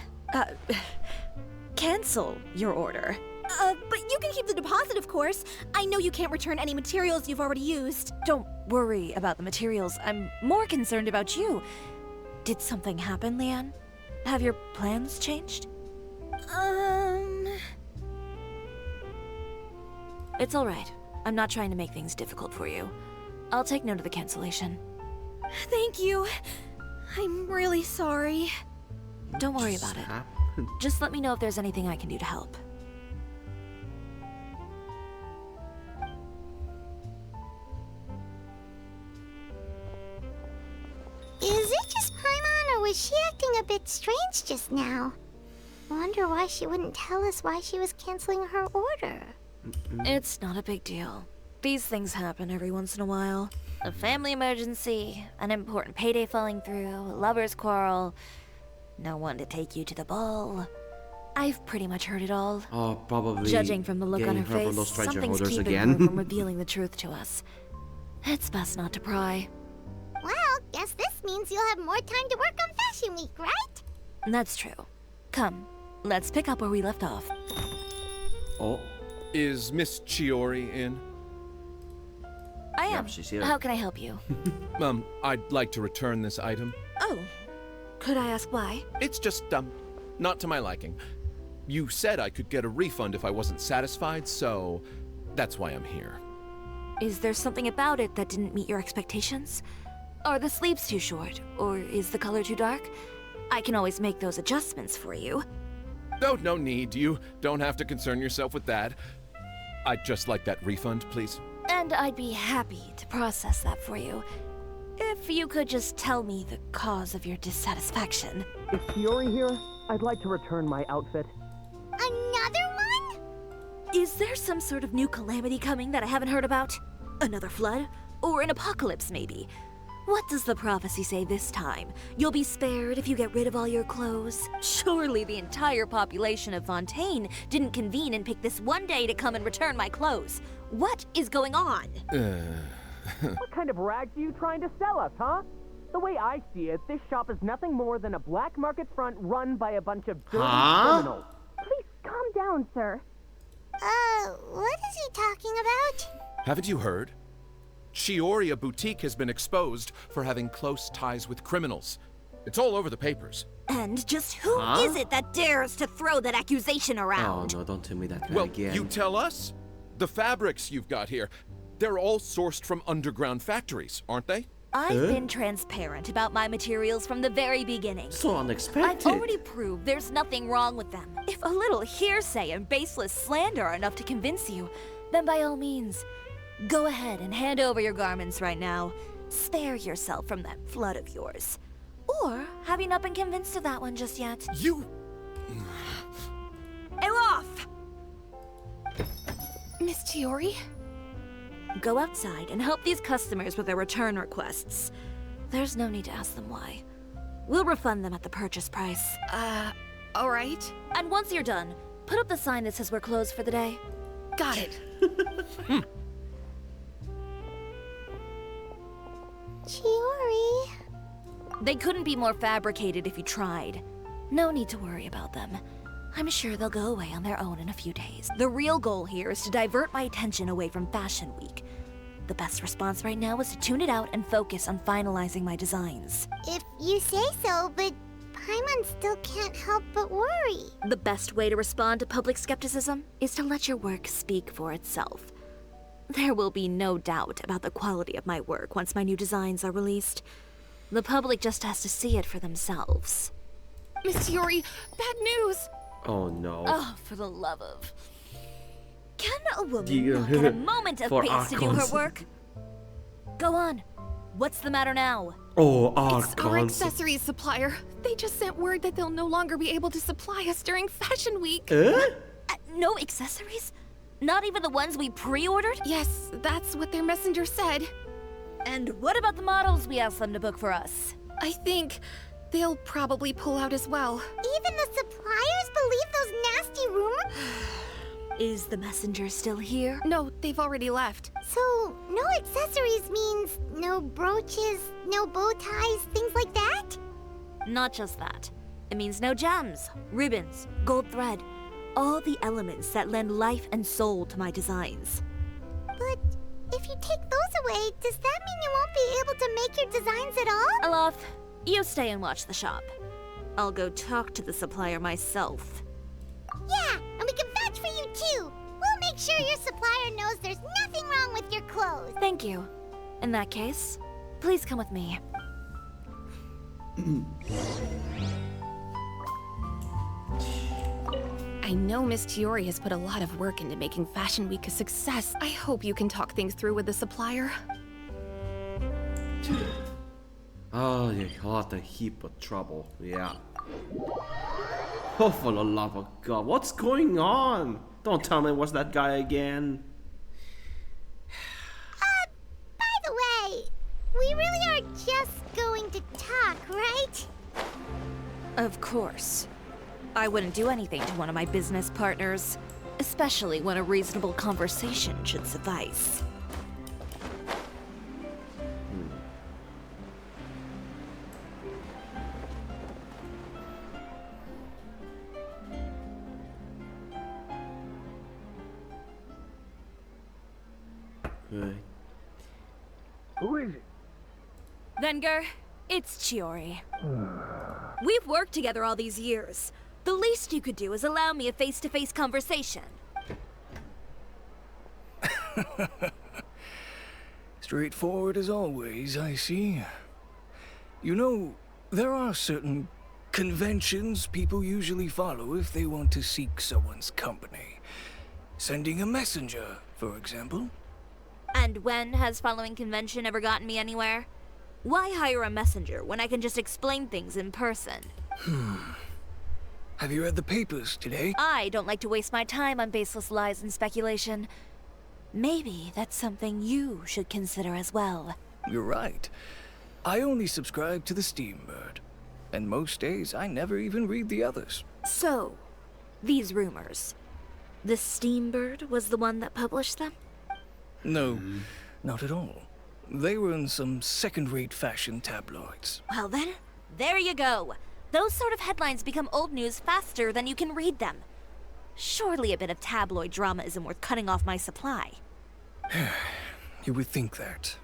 Cancel your order. But you can keep the deposit, of course. I know you can't return any materials you've already used. Don't worry about the materials. I'm more concerned about you. Did something happen, Leanne? Have your plans changed? It's all right. I'm not trying to make things difficult for you. I'll take note of the cancellation. Thank you. I'm really sorry. Don't worry about it. Just let me know if there's anything I can do to help. she acting a bit strange just now? Wonder why she wouldn't tell us why she was canceling her order. It's not a big deal. These things happen every once in a while. A family emergency, an important payday falling through, a lover's quarrel, no one to take you to the ball. I've pretty much heard it all. Oh, probably. Judging from the look on her getting from face, those treasure something's holders keeping again. her from revealing the truth to us. It's best not to pry. Well, guess this means you'll have more time to work on Fashion Week, right? That's true. Come, let's pick up where we left off. Oh, Is Miss Chiori in? I am. Yep, she's here. How can I help you? I'd like to return this item. Oh, could I ask why? It's just, not to my liking. You said I could get a refund if I wasn't satisfied, so that's why I'm here. Is there something about it that didn't meet your expectations? Are the sleeves too short? Or is the color too dark? I can always make those adjustments for you. No need. You don't have to concern yourself with that. I'd just like that refund, please. And I'd be happy to process that for you. If you could just tell me the cause of your dissatisfaction. Is Chiori here? I'd like to return my outfit. Another one? Is there some sort of new calamity coming that I haven't heard about? Another flood? Or an apocalypse, maybe? What does the prophecy say this time? You'll be spared if you get rid of all your clothes? Surely the entire population of Fontaine didn't convene and pick this one day to come and return my clothes. What is going on? What kind of rags are you trying to sell us, huh? The way I see it, this shop is nothing more than a black market front run by a bunch of dirty criminals. Please calm down, sir. What is he talking about? Haven't you heard? Chioriya Boutique has been exposed for having close ties with criminals. It's all over the papers. And just who is it that dares to throw that accusation Oh around? no, don't tell me that guy Well, again. you tell us. The fabrics you've got here, they're all sourced from underground factories, aren't they? I've been transparent about my materials from the very beginning. So I've unexpected. already proved there's nothing wrong with them. If a little hearsay and baseless slander are enough to convince you, then by all means, go ahead and hand over your garments right now. Spare yourself from that flood of yours. Or have you not been convinced of that one just yet? You... Off! Miss Chiori? Go outside and help these customers with their return requests. There's no need to ask them why. We'll refund them at the purchase price. Alright. And once you're done, put up the sign that says we're closed for the day. Got it. Chiori. They couldn't be more fabricated if you tried. No need to worry about them. I'm sure they'll go away on their own in a few days. The real goal here is to divert my attention away from Fashion Week. The best response right now is to tune it out and focus on finalizing my designs. If you say so, but Paimon still can't help but worry. The best way to respond to public skepticism is to let your work speak for itself. There will be no doubt about the quality of my work once my new designs are released. The public just has to see it for themselves. Miss Chiori, bad news! Oh no. Oh, for the love of... Can a woman You- not get a moment of For space to do her Archons. work? Go on. What's the matter now? Oh, It's our Archons. accessories supplier. They just sent word that they'll no longer be able to supply us during Fashion Week. No accessories? Not even the ones we pre-ordered? Yes, that's what their messenger said. And what about the models we asked them to book for us? I think they'll probably pull out as well. Even the suppliers believe those nasty rumors? Is the messenger still here? No, they've already left. So, no accessories means no brooches, no bow ties, things like that? Not just that. It means no gems, ribbons, gold thread. All the elements that lend life and soul to my designs. But if you take those away, does that mean you won't be able to make your designs at all? Alof, you stay and watch the shop. I'll go talk to the supplier myself. Yeah, and we can vouch for you too. We'll make sure your supplier knows there's nothing wrong with your clothes. Thank you. In that case, please come with me. I know Miss Chiori has put a lot of work into making Fashion Week a success. I hope you can talk things through with the supplier. Oh, you got a heap of trouble. Yeah. Oh, for the love of God, what's going on? Don't tell me it was that guy again. By the way, we really are just going to talk, right? Of course. I wouldn't do anything to one of my business partners, especially when a reasonable conversation should suffice. Right. Who is it? Venger, it's Chiori. We've worked together all these years. The least you could do is allow me a face-to-face conversation. Straightforward as always, I see. You know, there are certain conventions people usually follow if they want to seek someone's company. Sending a messenger, for example. And when has following convention ever gotten me anywhere? Why hire a messenger when I can just explain things in person? Have you read the papers today? I don't like to waste my time on baseless lies and speculation. Maybe that's something you should consider as well. You're right. I only subscribe to the Steambird. And most days, I never even read the others. So, these rumors. The Steambird was the one that published them? No, not at all. They were in some second-rate fashion tabloids. Well then, there you go. Those sort of headlines become old news faster than you can read them. Surely a bit of tabloid drama isn't worth cutting off my supply. You would think that.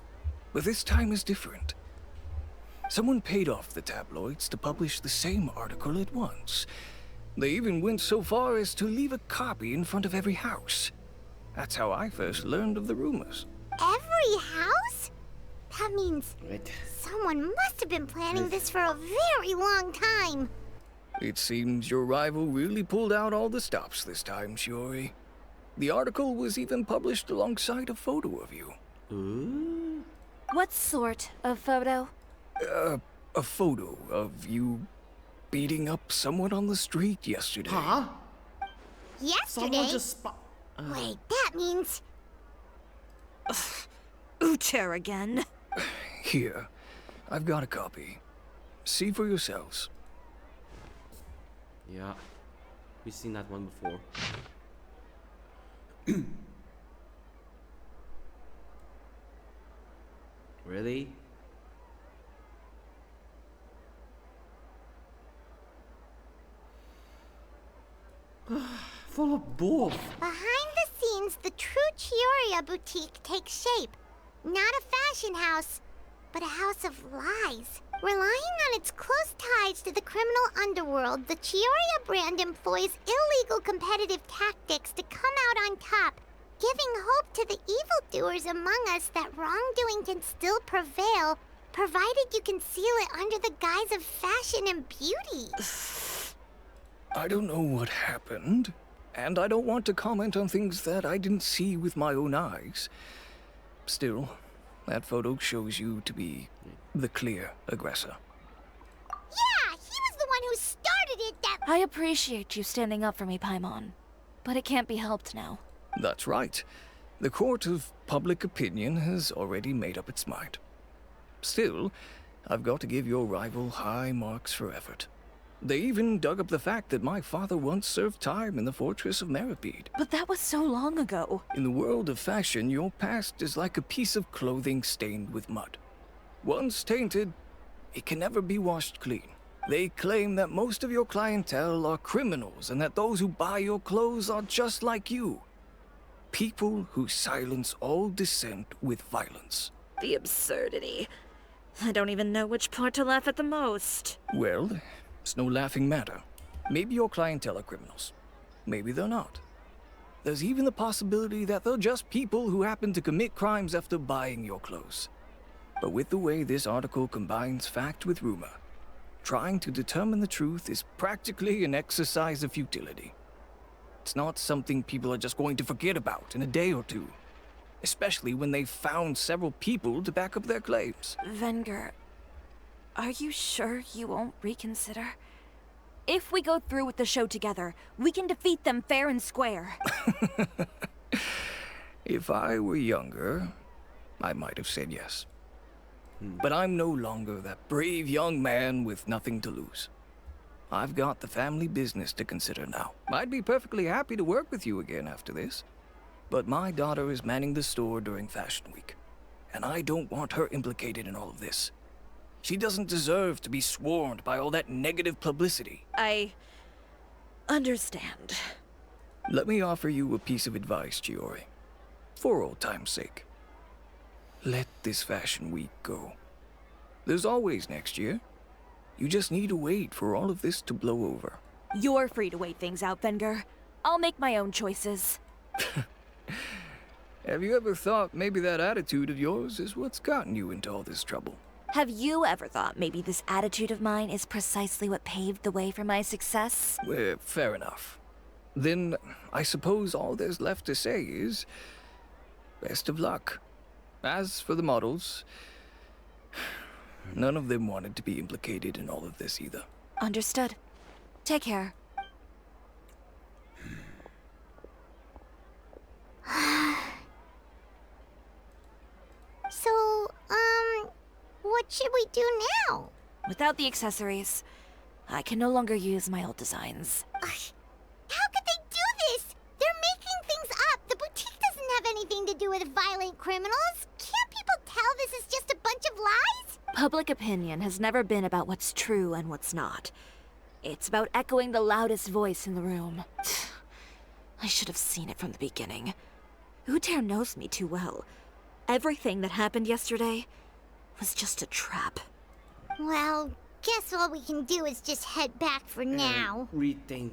But this time is different. Someone paid off the tabloids to publish the same article at once. They even went so far as to leave a copy in front of every house. That's how I first learned of the rumors. Every house? That means Right. someone must have been planning this for a very long time. It seems your rival really pulled out all the stops this time, Chiori. The article was even published alongside a photo of you. Ooh. What sort of photo? A photo of you beating up someone on the street yesterday. Huh? Yesterday? Someone just Wait, that means... Ucher again. Here, I've got a copy. See for yourselves. Yeah. We've seen that one before. Really? Full of bull. Behind the scenes, the true Chioriya Boutique takes shape. Not a fashion house, but a house of lies. Relying on its close ties to the criminal underworld, the Chioriya brand employs illegal competitive tactics to come out on top, giving hope to the evildoers among us that wrongdoing can still prevail, provided you conceal it under the guise of fashion and beauty. I don't know what happened, and I don't want to comment on things that I didn't see with my own eyes. Still, that photo shows you to be the clear aggressor. Yeah, he was the one who started it, that... I appreciate you standing up for me, Paimon. But it can't be helped now. That's right. The court of public opinion has already made up its mind. Still, I've got to give your rival high marks for effort. They even dug up the fact that my father once served time in the fortress of Meripede. But that was so long ago. In the world of fashion, your past is like a piece of clothing stained with mud. Once tainted, it can never be washed clean. They claim that most of your clientele are criminals and that those who buy your clothes are just like you. People who silence all dissent with violence. The absurdity. I don't even know which part to laugh at the most. Well, it's no laughing matter. Maybe your clientele are criminals. Maybe they're not. There's even the possibility that they're just people who happen to commit crimes after buying your clothes. But with the way this article combines fact with rumor, trying to determine the truth is practically an exercise of futility. It's not something people are just going to forget about in a day or two, especially when they've found several people to back up their claims. Venger, Are you sure you won't reconsider? If we go through with the show together, we can defeat them fair and square. If I were younger, I might have said yes. But I'm no longer that brave young man with nothing to lose. I've got the family business to consider now. I'd be perfectly happy to work with you again after this. But my daughter is manning the store during Fashion Week, and I don't want her implicated in all of this. She doesn't deserve to be swarmed by all that negative publicity. I understand. Let me offer you a piece of advice, Chiori. For old time's sake. Let this Fashion Week go. There's always next year. You just need to wait for all of this to blow over. You're free to wait things out, Venger. I'll make my own choices. Have you ever thought maybe that attitude of yours is what's gotten you into all this trouble? Have you ever thought maybe this attitude of mine is precisely what paved the way for my success? Well, fair enough. Then I suppose all there's left to say is best of luck. As for the models, none of them wanted to be implicated in all of this either. Understood. Take care. So, what should we do now? Without the accessories, I can no longer use my old designs. How could they do this? They're making things up. The boutique doesn't have anything to do with violent criminals. Can't people tell this is just a bunch of lies? Public opinion has never been about what's true and what's not. It's about echoing the loudest voice in the room. I should have seen it from the beginning. Uter knows me too well. Everything that happened yesterday was just a trap. Well, guess all we can do is just head back for now. Rethink,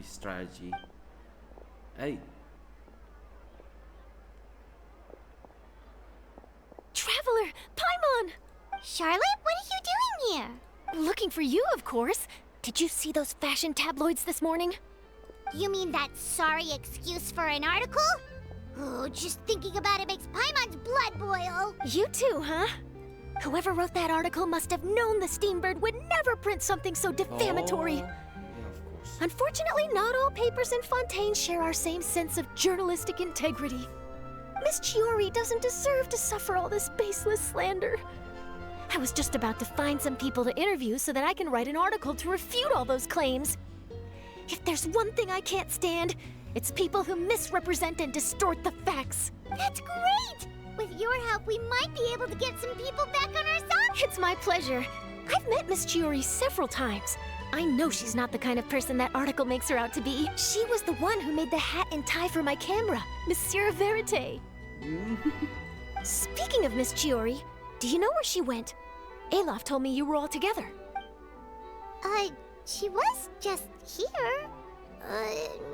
strategy. Hey. Traveler! Paimon! Charlotte, what are you doing here? Looking for you, of course. Did you see those fashion tabloids this morning? You mean that sorry excuse for an article? Oh, just thinking about it makes Paimon's blood boil. You too, huh? Whoever wrote that article must have known the Steambird would never print something so defamatory. Yeah, of course. Unfortunately, not all papers in Fontaine share our same sense of journalistic integrity. Miss Chiori doesn't deserve to suffer all this baseless slander. I was just about to find some people to interview so that I can write an article to refute all those claims. If there's one thing I can't stand, it's people who misrepresent and distort the facts. That's great! With your help, we might be able to get some people back on our side. It's my pleasure. I've met Miss Chiori several times. I know she's not the kind of person that article makes her out to be. She was the one who made the hat and tie for my camera, Monsieur Verite. Speaking of Miss Chiori, do you know where she went? Alof told me you were all together. She was just here.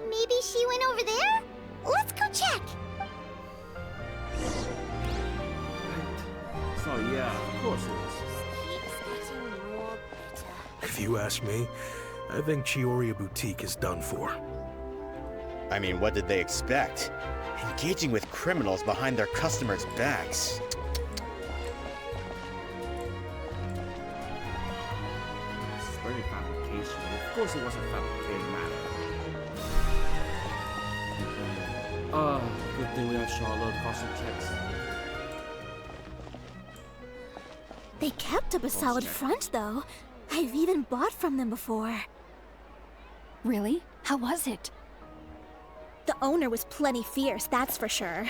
Maybe she went over there? Let's go check. So yeah, of course it was. If you ask me, I think Chioriya Boutique is done for. I mean, what did they expect? Engaging with criminals behind their customers' backs. This is very fabrication. Of course it wasn't fabricated matter. Good thing we have Charlotte causing checks. They kept up a solid front, though. I've even bought from them before. Really? How was it? The owner was plenty fierce, that's for sure.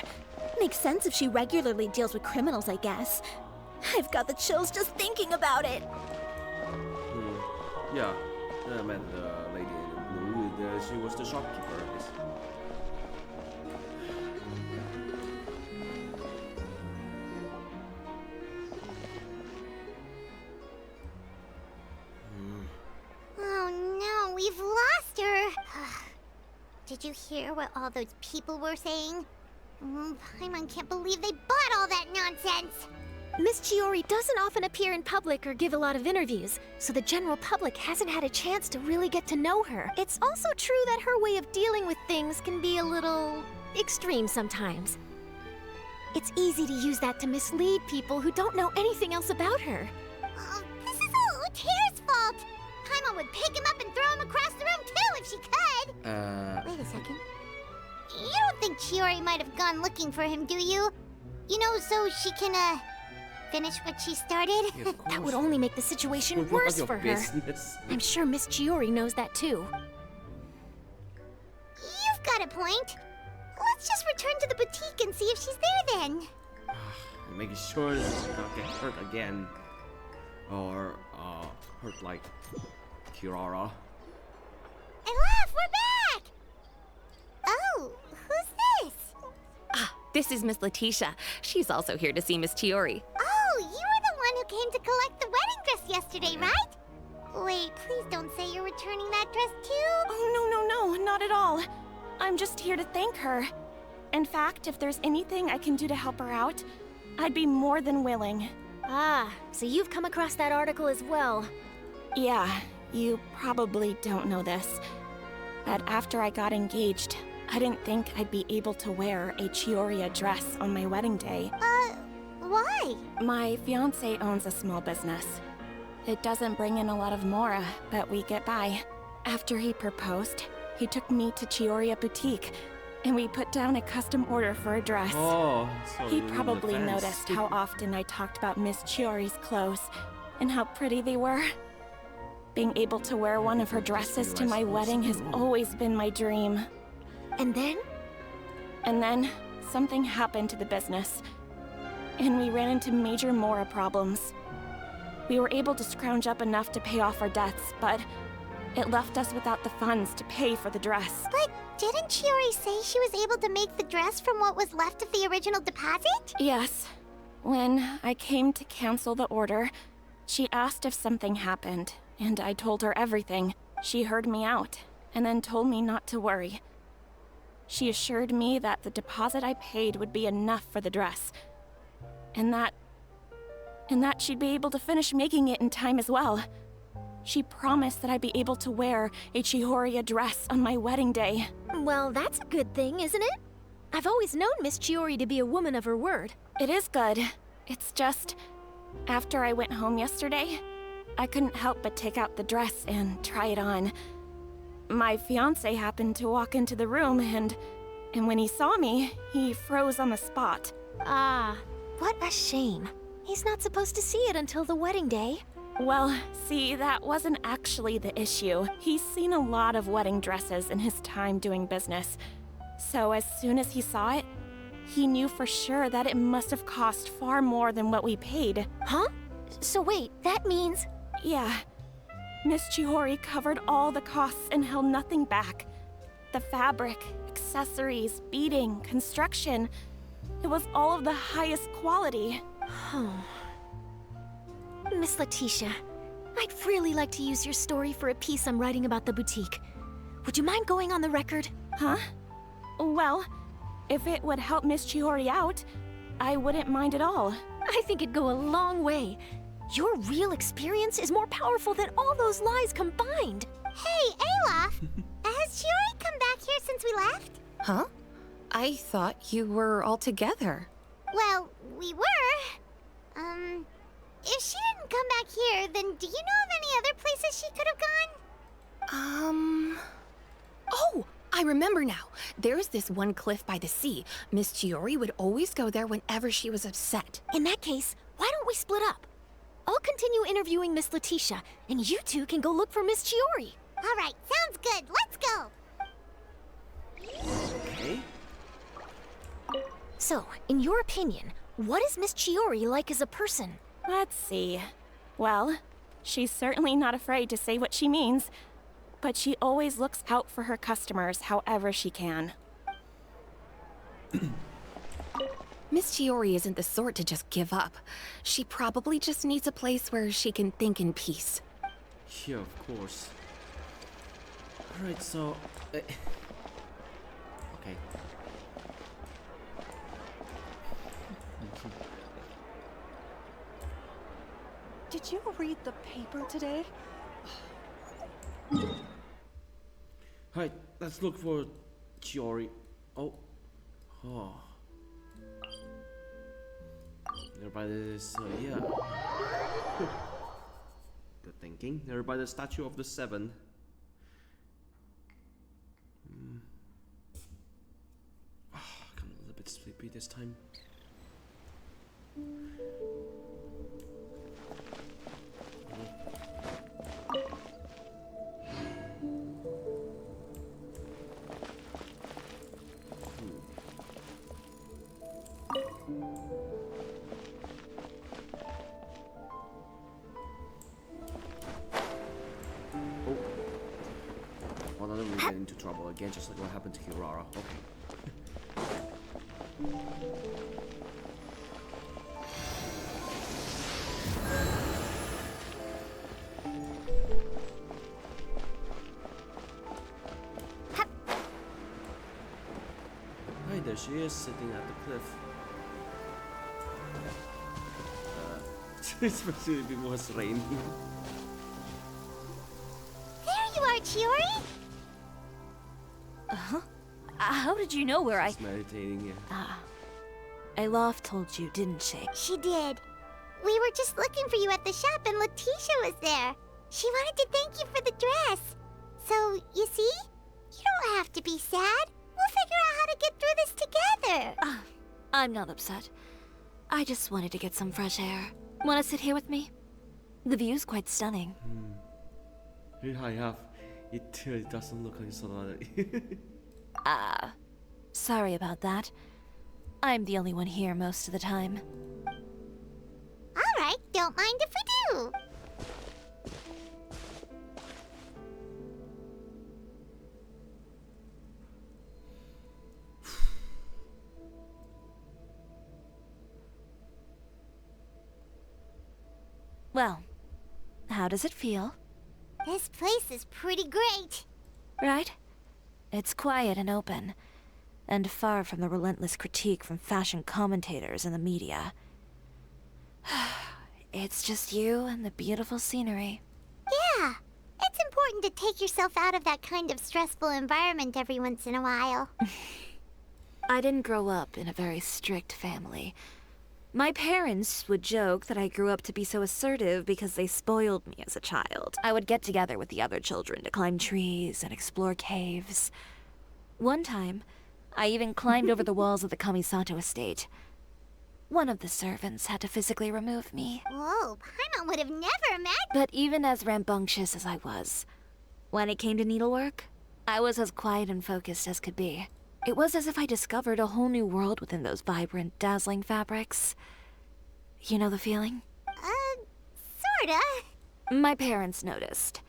Makes sense if she regularly deals with criminals, I guess. I've got the chills just thinking about it. Yeah, I met the lady in blue. She was the shopkeeper. Oh no, we've lost her. Did you hear what all those people were saying? Paimon can't believe they bought all that nonsense. Miss Chiori doesn't often appear in public or give a lot of interviews, so the general public hasn't had a chance to really get to know her. It's also true that her way of dealing with things can be a little extreme sometimes. It's easy to use that to mislead people who don't know anything else about her. would pick him up and throw him across the room too if she could. Wait a second. You don't think Chiori might have gone looking for him, do you? You know, so she can, finish what she started? Yeah, That would only make the situation worse for her. I'm sure Miss Chiori knows that too. You've got a point. Let's just return to the boutique and see if she's there then. Making sure that she's not get hurt again. Or, hurt like Kirara. Olaf, we're back! Oh, who's this? Ah, this is Miss Letitia. She's also here to see Miss Chiori. Oh, you were the one who came to collect the wedding dress yesterday, right? Wait, please don't say you're returning that dress too. Oh, no, not at all. I'm just here to thank her. In fact, if there's anything I can do to help her out, I'd be more than willing. Ah, so you've come across that article as well. Yeah, you probably don't know this, but after I got engaged, I didn't think I'd be able to wear a Chioriya dress on my wedding day. Why? My fiancé owns a small business. It doesn't bring in a lot of mora, but we get by. After he proposed, he took me to Chioriya Boutique, and we put down a custom order for a dress. Oh, so He you're in the probably fence. noticed how often I talked about Miss Chiori's clothes and how pretty they were. Being able to wear one of her dresses to my wedding has always been my dream. And then? And then, something happened to the business, and we ran into major mora problems. We were able to scrounge up enough to pay off our debts, but it left us without the funds to pay for the dress. But didn't Chiori say she was able to make the dress from what was left of the original deposit? Yes. When I came to cancel the order, she asked if something happened, and I told her everything. She heard me out, and then told me not to worry. She assured me that the deposit I paid would be enough for the dress, and that she'd be able to finish making it in time as well. She promised that I'd be able to wear a Chioriya dress on my wedding day. Well, that's a good thing, isn't it? I've always known Miss Chiori to be a woman of her word. It is good. It's just, after I went home yesterday, I couldn't help but take out the dress and try it on. My fiancé happened to walk into the room, and when he saw me, he froze on the spot. Ah, what a shame. He's not supposed to see it until the wedding day. Well, see, that wasn't actually the issue. He's seen a lot of wedding dresses in his time doing business. So as soon as he saw it, he knew for sure that it must have cost far more than what we paid. Huh? So wait, that means... Yeah. Miss Chiori covered all the costs and held nothing back. The fabric, accessories, beading, construction. It was all of the highest quality. Miss Letitia, I'd really like to use your story for a piece I'm writing about the boutique. Would you mind going on the record? Huh? Well, if it would help Miss Chiori out, I wouldn't mind at all. I think it'd go a long way. Your real experience is more powerful than all those lies combined. Hey, Olaf! Has Chiori come back here since we left? Huh? I thought you were all together. Well, we were. If she didn't come back here, then do you know of any other places she could have gone? Oh, I remember now. There's this one cliff by the sea. Miss Chiori would always go there whenever she was upset. In that case, why don't we split up? I'll continue interviewing Miss Letitia, and you two can go look for Miss Chiori. All right, sounds good. Let's go. Okay. So, in your opinion, what is Miss Chiori like as a person? Let's see. Well, she's certainly not afraid to say what she means, but she always looks out for her customers however she can. Miss Chiori isn't the sort to just give up. She probably just needs a place where she can think in peace. Yeah, of course. Alright, so... okay. Did you read the paper today? Alright, let's look for Chiori. Oh. Nearby this, yeah. Good. thinking. They're by the statue of the Seven. I'm a little bit sleepy this time. Well, now we get into trouble again, just like what happened to Kirara. Okay. Hey, there she is, sitting at the cliff. It's supposed to be more raining. There you are, Chiori! Uh-huh. How did you know where She's meditating, yeah. Ah. Alof told you, didn't she? She did. We were just looking for you at the shop and Letitia was there. She wanted to thank you for the dress. So, you see? You don't have to be sad. We'll figure out how to get through this together. I'm not upset. I just wanted to get some fresh air. Want to sit here with me? The view's quite stunning. I have. It doesn't look like sunlight. Sorry about that. I'm the only one here most of the time. Alright, don't mind if we do. Well, how does it feel? This place is pretty great. Right? It's quiet and open, and far from the relentless critique from fashion commentators and the media. It's just you and the beautiful scenery. Yeah, it's important to take yourself out of that kind of stressful environment every once in a while. I didn't grow up in a very strict family. My parents would joke that I grew up to be so assertive because they spoiled me as a child. I would get together with the other children to climb trees and explore caves. One time, I even climbed over the walls of the Kamisato estate. One of the servants had to physically remove me. Whoa, Paimon would have never imagined. But even as rambunctious as I was, when it came to needlework, I was as quiet and focused as could be. It was as if I discovered a whole new world within those vibrant, dazzling fabrics. You know the feeling? Sorta. My parents noticed,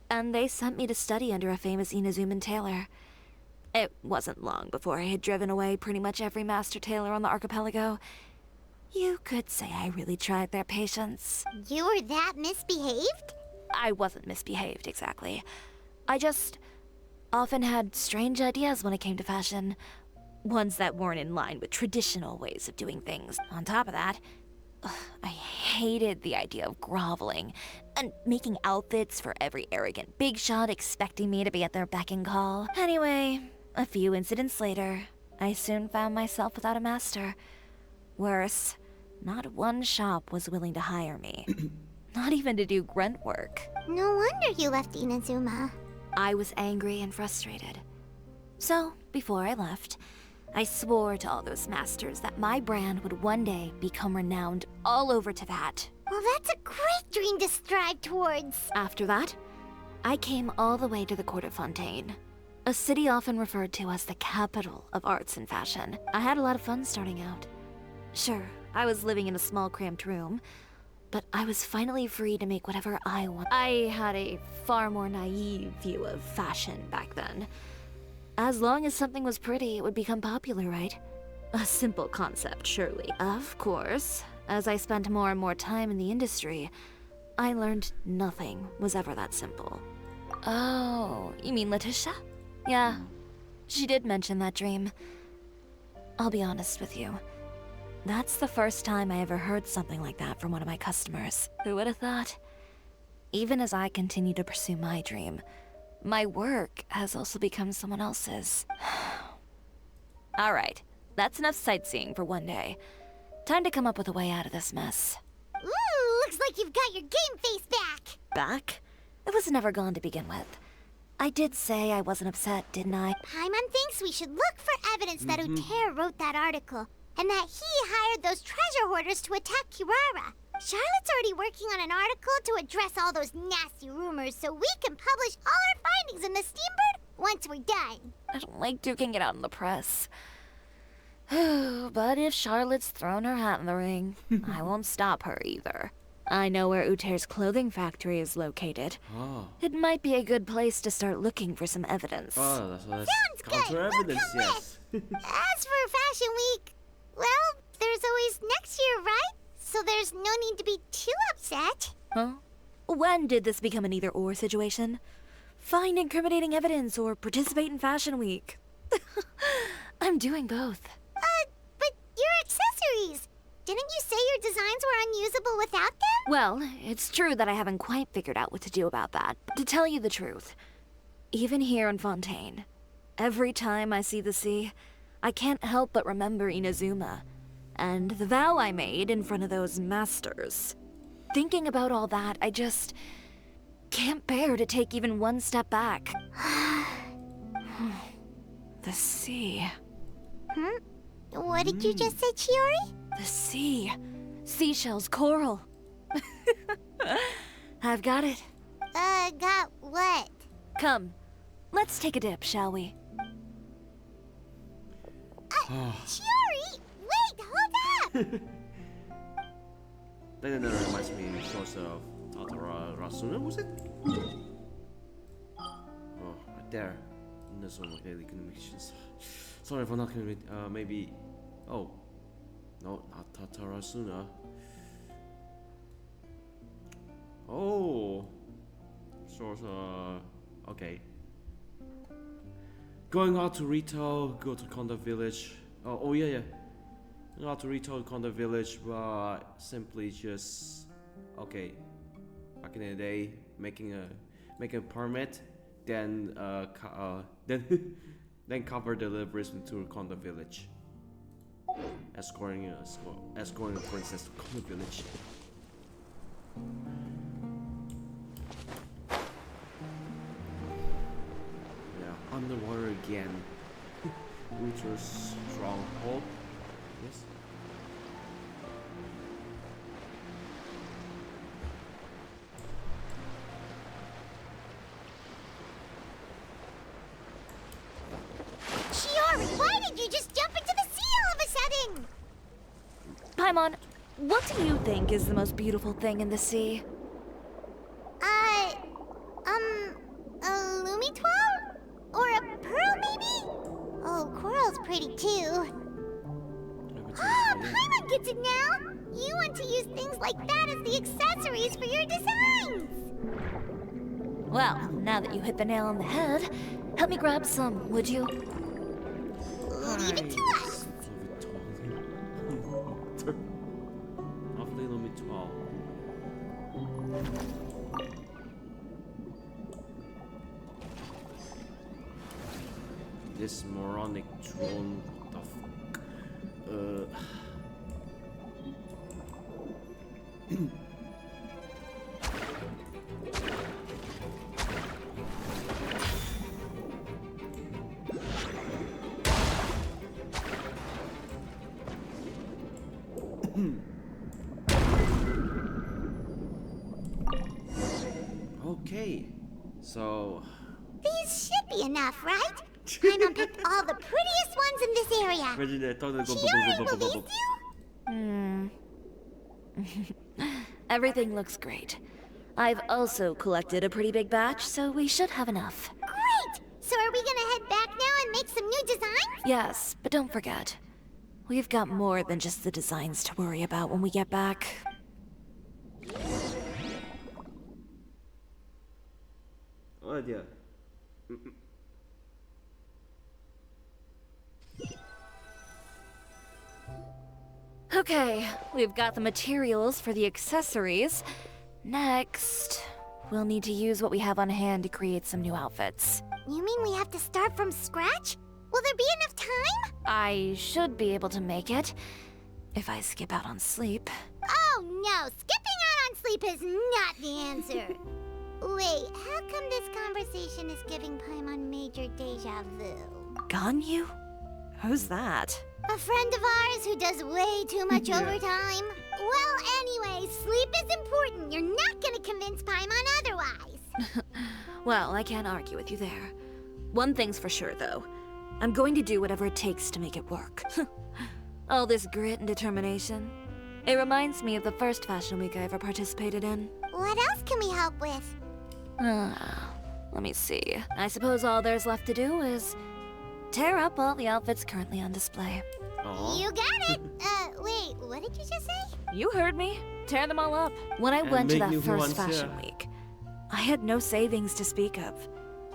and they sent me to study under a famous Inazuman tailor. It wasn't long before I had driven away pretty much every master tailor on the archipelago. You could say I really tried their patience. You were that misbehaved? I wasn't misbehaved, exactly. I just often had strange ideas when it came to fashion. Ones that weren't in line with traditional ways of doing things. On top of that, I hated the idea of groveling and making outfits for every arrogant big shot expecting me to be at their beck and call. Anyway, a few incidents later, I soon found myself without a master. Worse, not one shop was willing to hire me. Not even to do grunt work. No wonder you left Inazuma. I was angry and frustrated. So, before I left, I swore to all those masters that my brand would one day become renowned all over Teyvat. Well, that's a great dream to strive towards. After that, I came all the way to the court of Fontaine, a city often referred to as the capital of arts and fashion. I had a lot of fun starting out. Sure, I was living in a small cramped room, but I was finally free to make whatever I want. I had a far more naive view of fashion back then. As long as something was pretty, it would become popular, right? A simple concept, surely. Of course, as I spent more and more time in the industry, I learned nothing was ever that simple. Oh, you mean Letitia? Yeah, she did mention that dream. I'll be honest with you. That's the first time I ever heard something like that from one of my customers. Who would have thought? Even as I continue to pursue my dream, my work has also become someone else's. Alright, that's enough sightseeing for one day. Time to come up with a way out of this mess. Ooh, looks like you've got your game face back! back? It was never gone to begin with. I did say I wasn't upset, didn't I? Paimon thinks we should look for evidence that Uter wrote that article, and that he hired those treasure hoarders to attack Kirara. Charlotte's already working on an article to address all those nasty rumors so we can publish all our findings in the Steambird once we're done. I don't like duking it out in the press. But if Charlotte's thrown her hat in the ring, I won't stop her either. I know where Uter's clothing factory is located. Oh. It might be a good place to start looking for some evidence. Oh, that's Sounds good. counter evidence, We'll come yes. As for Fashion Week, well, there's always next year, right? So there's no need to be too upset. Huh? When did this become an either-or situation? Find incriminating evidence or participate in Fashion Week. I'm doing both. But your accessories! Didn't you say your designs were unusable without them? Well, it's true that I haven't quite figured out what to do about that. To tell you the truth, even here in Fontaine, every time I see the sea, I can't help but remember Inazuma, and the vow I made in front of those masters. Thinking about all that, I just can't bear to take even one step back. The sea. What did you just say, Chiori? The sea. Seashells, coral. I've got it. Got what? Come, let's take a dip, shall we? Chiori! Wait, hold up! That reminds me sort of Tatarasuna, was it? Oh, right there. Inazuma daily communications. Sorry for not maybe. Oh, no, not Tatarasuna. Oh, sort of. Okay. Going out to Rito, go to Konda Village. Oh yeah. Going out to Rito, Konda Village, but simply just okay. Back in the day, making a permit, then then cover deliveries into Konda Village. Escorting a princess to Konda Village. Yeah, underwater again. Uther's stronghold. Yes. Chiori, why did you just jump into the sea all of a sudden? Paimon, what do you think is the most beautiful thing in the sea? A Lumitwal? Or a pearl, maybe? Oh, coral's pretty too. Paimon gets it now! You want to use things like that as the accessories for your designs! Well, now that you hit the nail on the head, help me grab some, would you? Leave it to us! This moronic drone, the fuck? Okay, so these should be enough, right? Paimon picked all the prettiest ones in this area. Chiori believes you? Everything looks great. I've also collected a pretty big batch, so we should have enough. Great! So are we gonna head back now and make some new designs? Yes, but don't forget, we've got more than just the designs to worry about when we get back. Oh dear. Okay, we've got the materials for the accessories. Next, we'll need to use what we have on hand to create some new outfits. You mean we have to start from scratch? Will there be enough time? I should be able to make it, if I skip out on sleep. Oh no, skipping out on sleep is not the answer. Wait, how come this conversation is giving Paimon major deja vu? Ganyu? Who's that? A friend of ours who does way too much overtime. Well, anyway, sleep is important. You're not gonna convince Paimon otherwise. Well, I can't argue with you there. One thing's for sure, though. I'm going to do whatever it takes to make it work. All this grit and determination. It reminds me of the first fashion week I ever participated in. What else can we help with? Let me see. I suppose all there's left to do is tear up all the outfits currently on display. Aww. You got it! Wait, what did you just say? You heard me. Tear them all up. When I went to that first fashion week, I had no savings to speak of.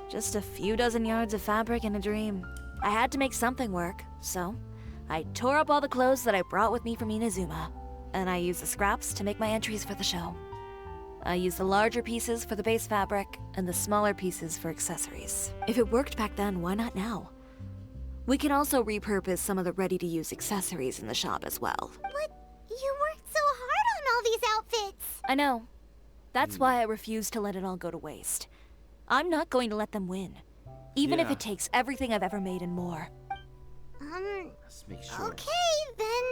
Just a few dozen yards of fabric and a dream. I had to make something work, so I tore up all the clothes that I brought with me from Inazuma, and I used the scraps to make my entries for the show. I used the larger pieces for the base fabric and the smaller pieces for accessories. If it worked back then, why not now? We can also repurpose some of the ready-to-use accessories in the shop as well. But you worked so hard on all these outfits! I know. That's why I refuse to let it all go to waste. I'm not going to let them win. Even if it takes everything I've ever made and more. Let's make sure. Okay, then...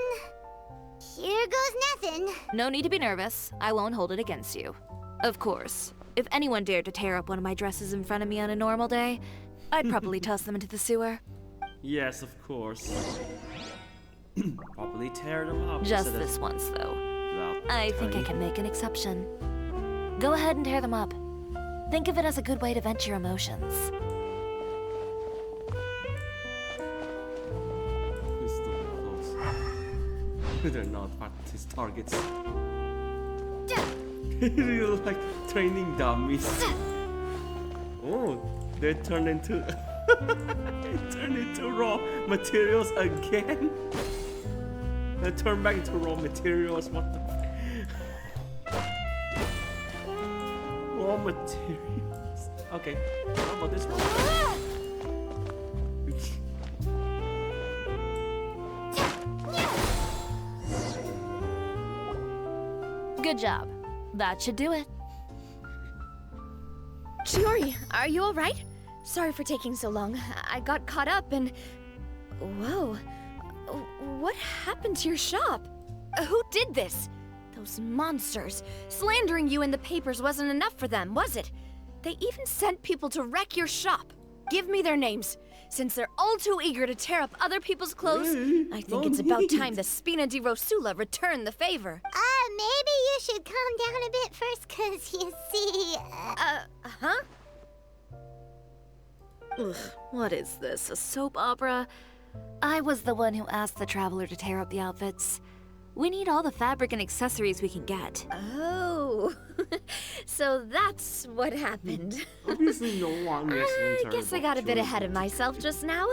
Here goes nothing. No need to be nervous. I won't hold it against you. Of course, if anyone dared to tear up one of my dresses in front of me on a normal day, I'd probably toss them into the sewer. Yes, of course. Probably tear them up. Just this once, though. I think I can make an exception. Go ahead and tear them up. Think of it as a good way to vent your emotions. They're not his targets. You're like training dummies. Oh, they turn into raw materials again. They turn back into raw materials. What the? Raw materials. Okay, how about this one? Good job. That should do it. Chiori, are you alright? Sorry for taking so long. I got caught up and... Whoa. What happened to your shop? Who did this? Those monsters. Slandering you in the papers wasn't enough for them, was it? They even sent people to wreck your shop. Give me their names. Since they're all too eager to tear up other people's clothes, I think it's about time the Spina di Rosula return the favor. Maybe you should calm down a bit first, cause you see... Huh? Ugh, what is this, a soap opera? I was the one who asked the traveler to tear up the outfits. We need all the fabric and accessories we can get. Oh, so that's what happened. Obviously no one makes I guess I got a bit ahead of myself just now.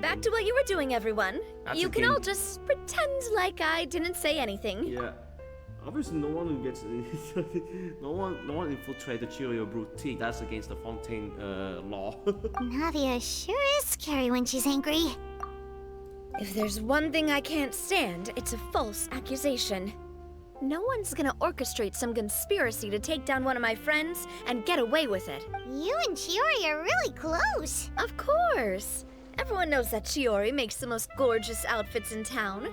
Back to what you were doing, everyone. You can all just pretend like I didn't say anything. Yeah. Obviously no one gets no one infiltrated Chioriya Boutique. That's against the Fontaine law. Navia sure is scary when she's angry. If there's one thing I can't stand, it's a false accusation. No one's gonna orchestrate some conspiracy to take down one of my friends and get away with it. You and Chiori are really close. Of course. Everyone knows that Chiori makes the most gorgeous outfits in town.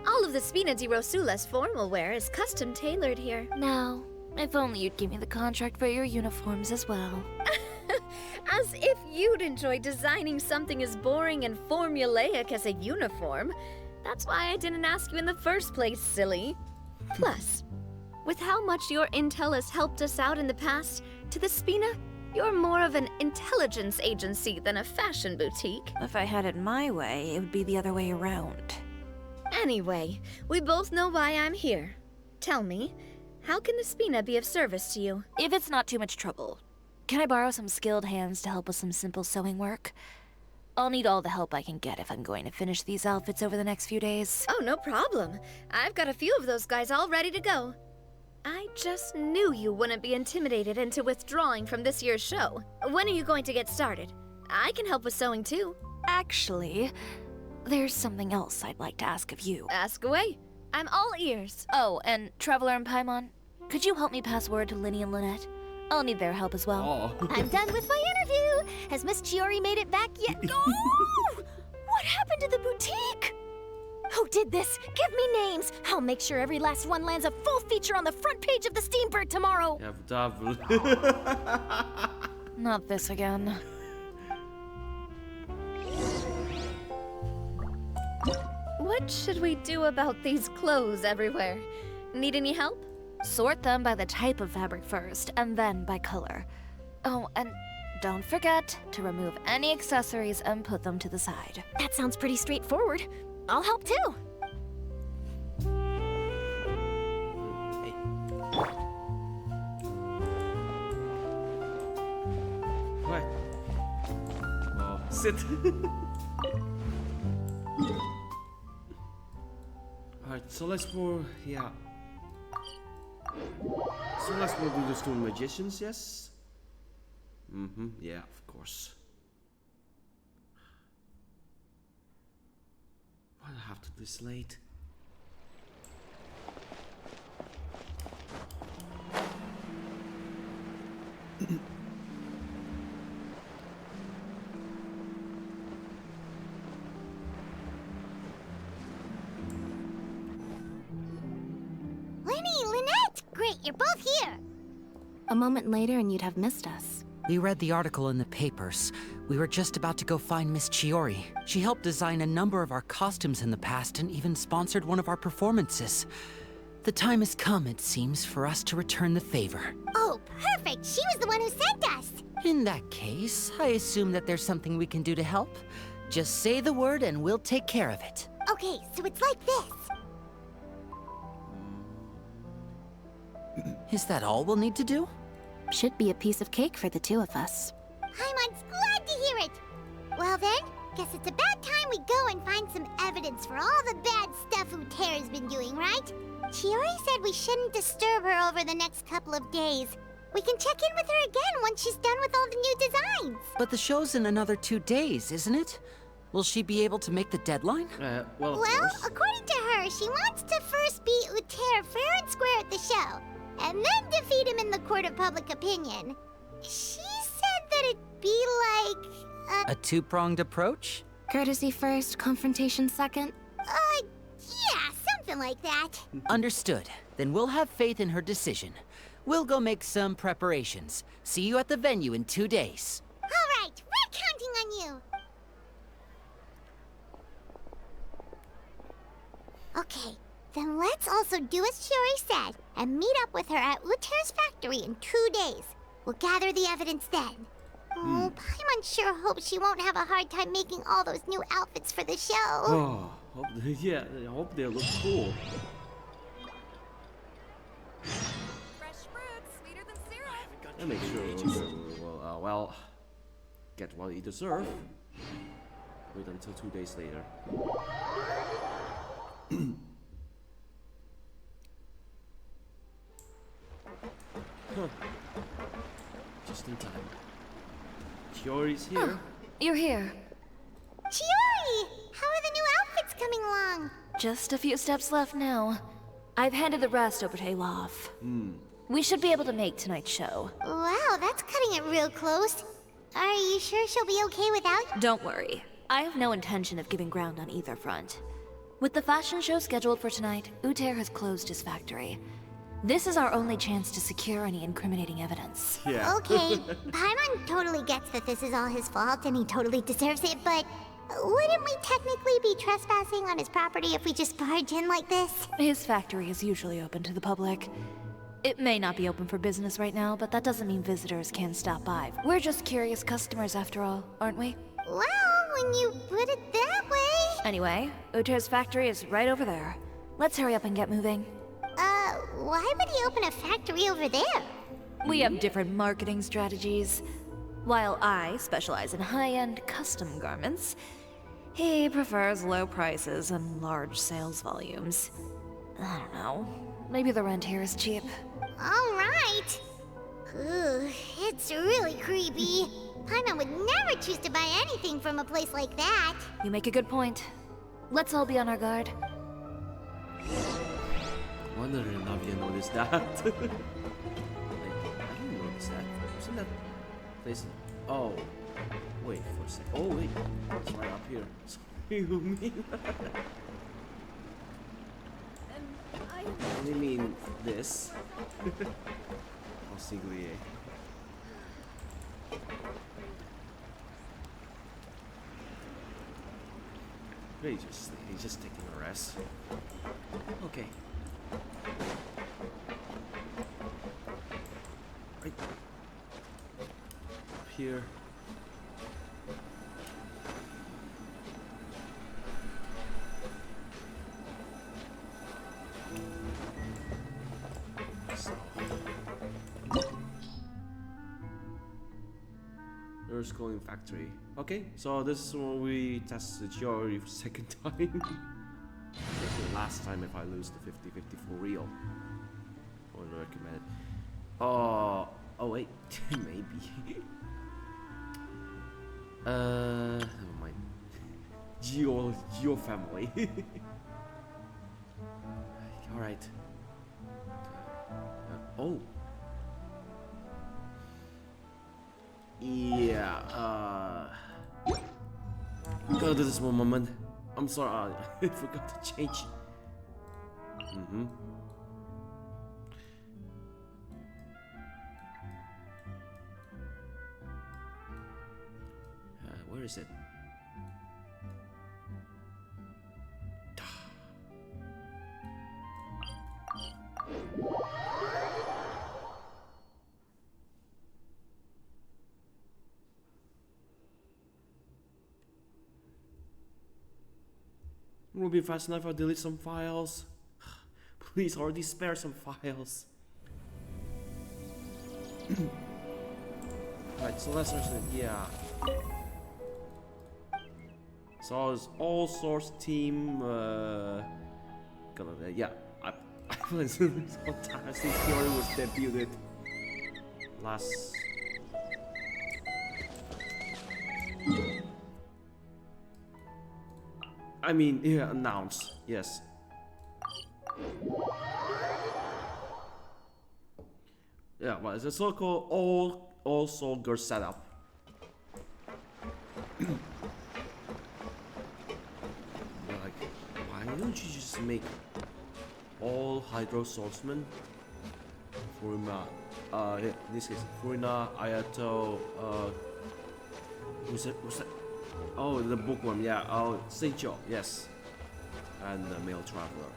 All of the Spina di Rosula's formal wear is custom tailored here. Now, if only you'd give me the contract for your uniforms as well. As if you'd enjoy designing something as boring and formulaic as a uniform. That's why I didn't ask you in the first place, silly. Plus, with how much your intel has helped us out in the past, to the Spina, you're more of an intelligence agency than a fashion boutique. If I had it my way, it would be the other way around. Anyway, we both know why I'm here. Tell me, how can the Spina be of service to you? If it's not too much trouble, can I borrow some skilled hands to help with some simple sewing work? I'll need all the help I can get if I'm going to finish these outfits over the next few days. Oh, no problem. I've got a few of those guys all ready to go. I just knew you wouldn't be intimidated into withdrawing from this year's show. When are you going to get started? I can help with sewing too. Actually, there's something else I'd like to ask of you. Ask away. I'm all ears. Oh, and Traveler and Paimon, could you help me pass word to Linny and Lynette? I'll need their help as well. Oh. I'm done with my interview. Has Miss Chiori made it back yet? Oh! What happened to the boutique? Who did this? Give me names. I'll make sure every last one lands a full feature on the front page of the Steambird tomorrow. Yeah, double. Not this again. What should we do about these clothes everywhere? Need any help? Sort them by the type of fabric first, and then by color. Oh, and don't forget to remove any accessories and put them to the side. That sounds pretty straightforward. I'll help too. What? Oh, sit. Alright, so let's go. Yeah. So let's go do the Stone Magicians, yes? Yeah, of course. Why do I have to do this late? Linny, Lynette! Great, you're both here. A moment later and you'd have missed us. We read the article in the papers. We were just about to go find Miss Chiori. She helped design a number of our costumes in the past and even sponsored one of our performances. The time has come, it seems, for us to return the favor. Oh, perfect! She was the one who sent us! In that case, I assume that there's something we can do to help. Just say the word and we'll take care of it. Okay, so it's like this. Is that all we'll need to do? Should be a piece of cake for the two of us. Paimon's glad to hear it! Well then, guess it's about time we go and find some evidence for all the bad stuff Utera's been doing, right? Chiori said we shouldn't disturb her over the next couple of days. We can check in with her again once she's done with all the new designs. But the show's in another 2 days, isn't it? Will she be able to make the deadline? Well, of Well, course. according to her, she wants to first beat Uther fair and square at the show, and then defeat him in the court of public opinion. She said that it'd be like A two-pronged approach? Courtesy first, confrontation second? Yeah, something like that. Understood. Then we'll have faith in her decision. We'll go make some preparations. See you at the venue in 2 days. All right, we're counting on you. Okay, then let's also do as Chiori said and meet up with her at Uther's factory in 2 days. We'll gather the evidence then. Oh, Paimon sure hopes she won't have a hard time making all those new outfits for the show. Oh, yeah, I hope they look cool. Fresh fruit, sweeter than syrup. And make sure well, get what you deserve. Wait until 2 days later. Huh. Just in time. Chiori's here. Oh, you're here. Chiori! How are the new outfits coming along? Just a few steps left now. I've handed the rest over to Eilov. We should be able to make tonight's show. Wow, that's cutting it real close. Are you sure she'll be okay without you? Don't worry. I have no intention of giving ground on either front. With the fashion show scheduled for tonight, Uther has closed his factory. This is our only chance to secure any incriminating evidence. Yeah. Okay, Paimon totally gets that this is all his fault and he totally deserves it, but wouldn't we technically be trespassing on his property if we just barge in like this? His factory is usually open to the public. It may not be open for business right now, but that doesn't mean visitors can't stop by. We're just curious customers after all, aren't we? Well, when you put it that way... Anyway, Uther's factory is right over there. Let's hurry up and get moving. Why would he open a factory over there? We have different marketing strategies. While I specialize in high-end custom garments, he prefers low prices and large sales volumes. I don't know. Maybe the rent here is cheap. All right. Ugh, it's really creepy. Paimon would never choose to buy anything from a place like that. You make a good point. Let's all be on our guard. Wonder if Navia noticed that. Like, I didn't notice that. Wasn't that place? Oh, wait for a second. Oh wait, it's right up here. Sorry, you mean? I only mean this. Oh, Singlier. He's just taking a rest. Okay. Right up here. So. Nurse calling factory. Okay, so this is when we test the Chiori for second time. The last time if I lose the 50-50 for real. I would recommend it. Oh wait, maybe. Never mind. Geo family. Alright. Oh. Yeah, gotta do this one moment. I'm sorry, I forgot to change. Where is it? It will be fast enough if I delete some files. Please already spare some files. Right, so let's actually, yeah. So it's all source team. Yeah, I played some time since Chiori was debuted last. I mean, yeah, announced. Yes. Yeah, well, it's a so-called all soldier setup. Like, why don't you just make all Hydro swordsmen? Furina, in this case, Furina, Ayato, who's that? Oh, the bookworm, yeah. Oh, Seicho, yes. And the male traveler.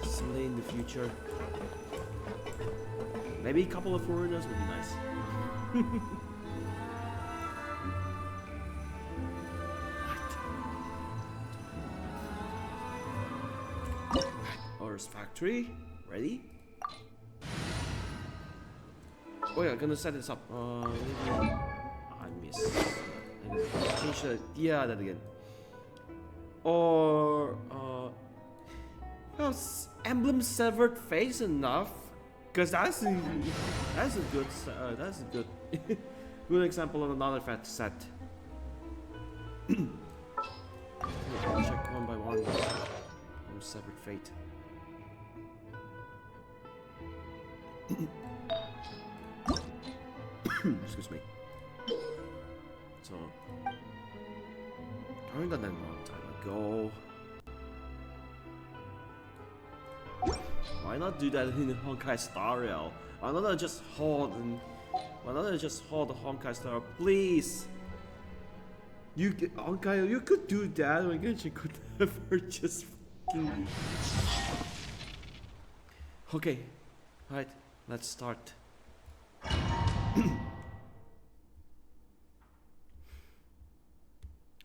Someday in the future. Maybe a couple of foreigners would be nice. Orders factory. Ready? Oh yeah, I'm gonna set this up. Maybe I missed. Change the that again. Or well, emblem severed face enough, cause that's a good good example of another fat set. Check one by one. Severed fate. Excuse me. So, I done that a long time ago. Why not do that in the Honkai Star Rail? Why not just hold the Honkai Star, please? Honkai, you could do that. I guess you could never just. Okay, alright, let's start.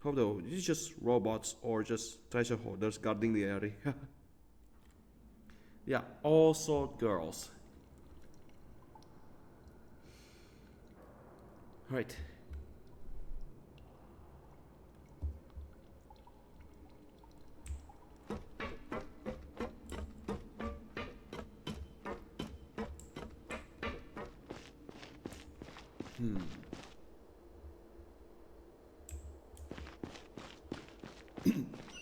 Although it's just robots or just treasure hoarders guarding the area. Yeah, all sword girls. Right.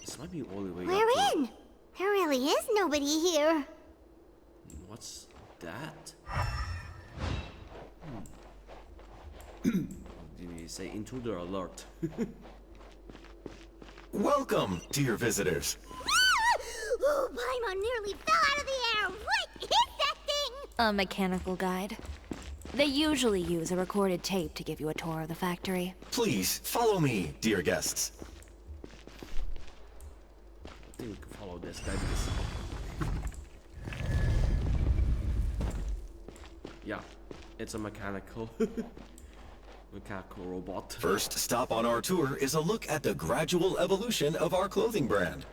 This might be all the way We're up to- in. There really is nobody here. What's that? Did he say intruder alert? Welcome, dear visitors. Oh, Paimon nearly fell out of the air. What is that thing? A mechanical guide. They usually use a recorded tape to give you a tour of the factory. Please follow me, dear guests. I think we can follow this guy because... yeah, it's a mechanical robot. First stop on our tour is a look at the gradual evolution of our clothing brand.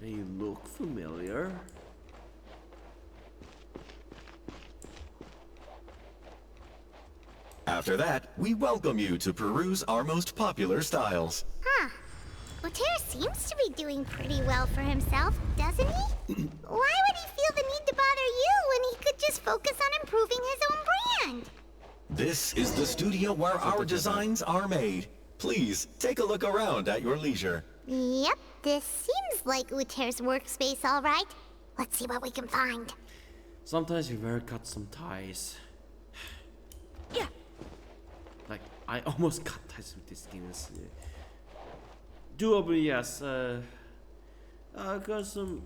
They look familiar. After that, we welcome you to peruse our most popular styles. Huh. Uter seems to be doing pretty well for himself, doesn't he? Why would he feel the need to bother you when he could just focus on improving his own brand? This is the studio where our designs are made. Please, take a look around at your leisure. Yep, this seems like Uter's workspace, all right. Let's see what we can find. Sometimes you better cut some ties. Yeah. Like, I almost cut ties with this game. It's, doable, yes. Got some.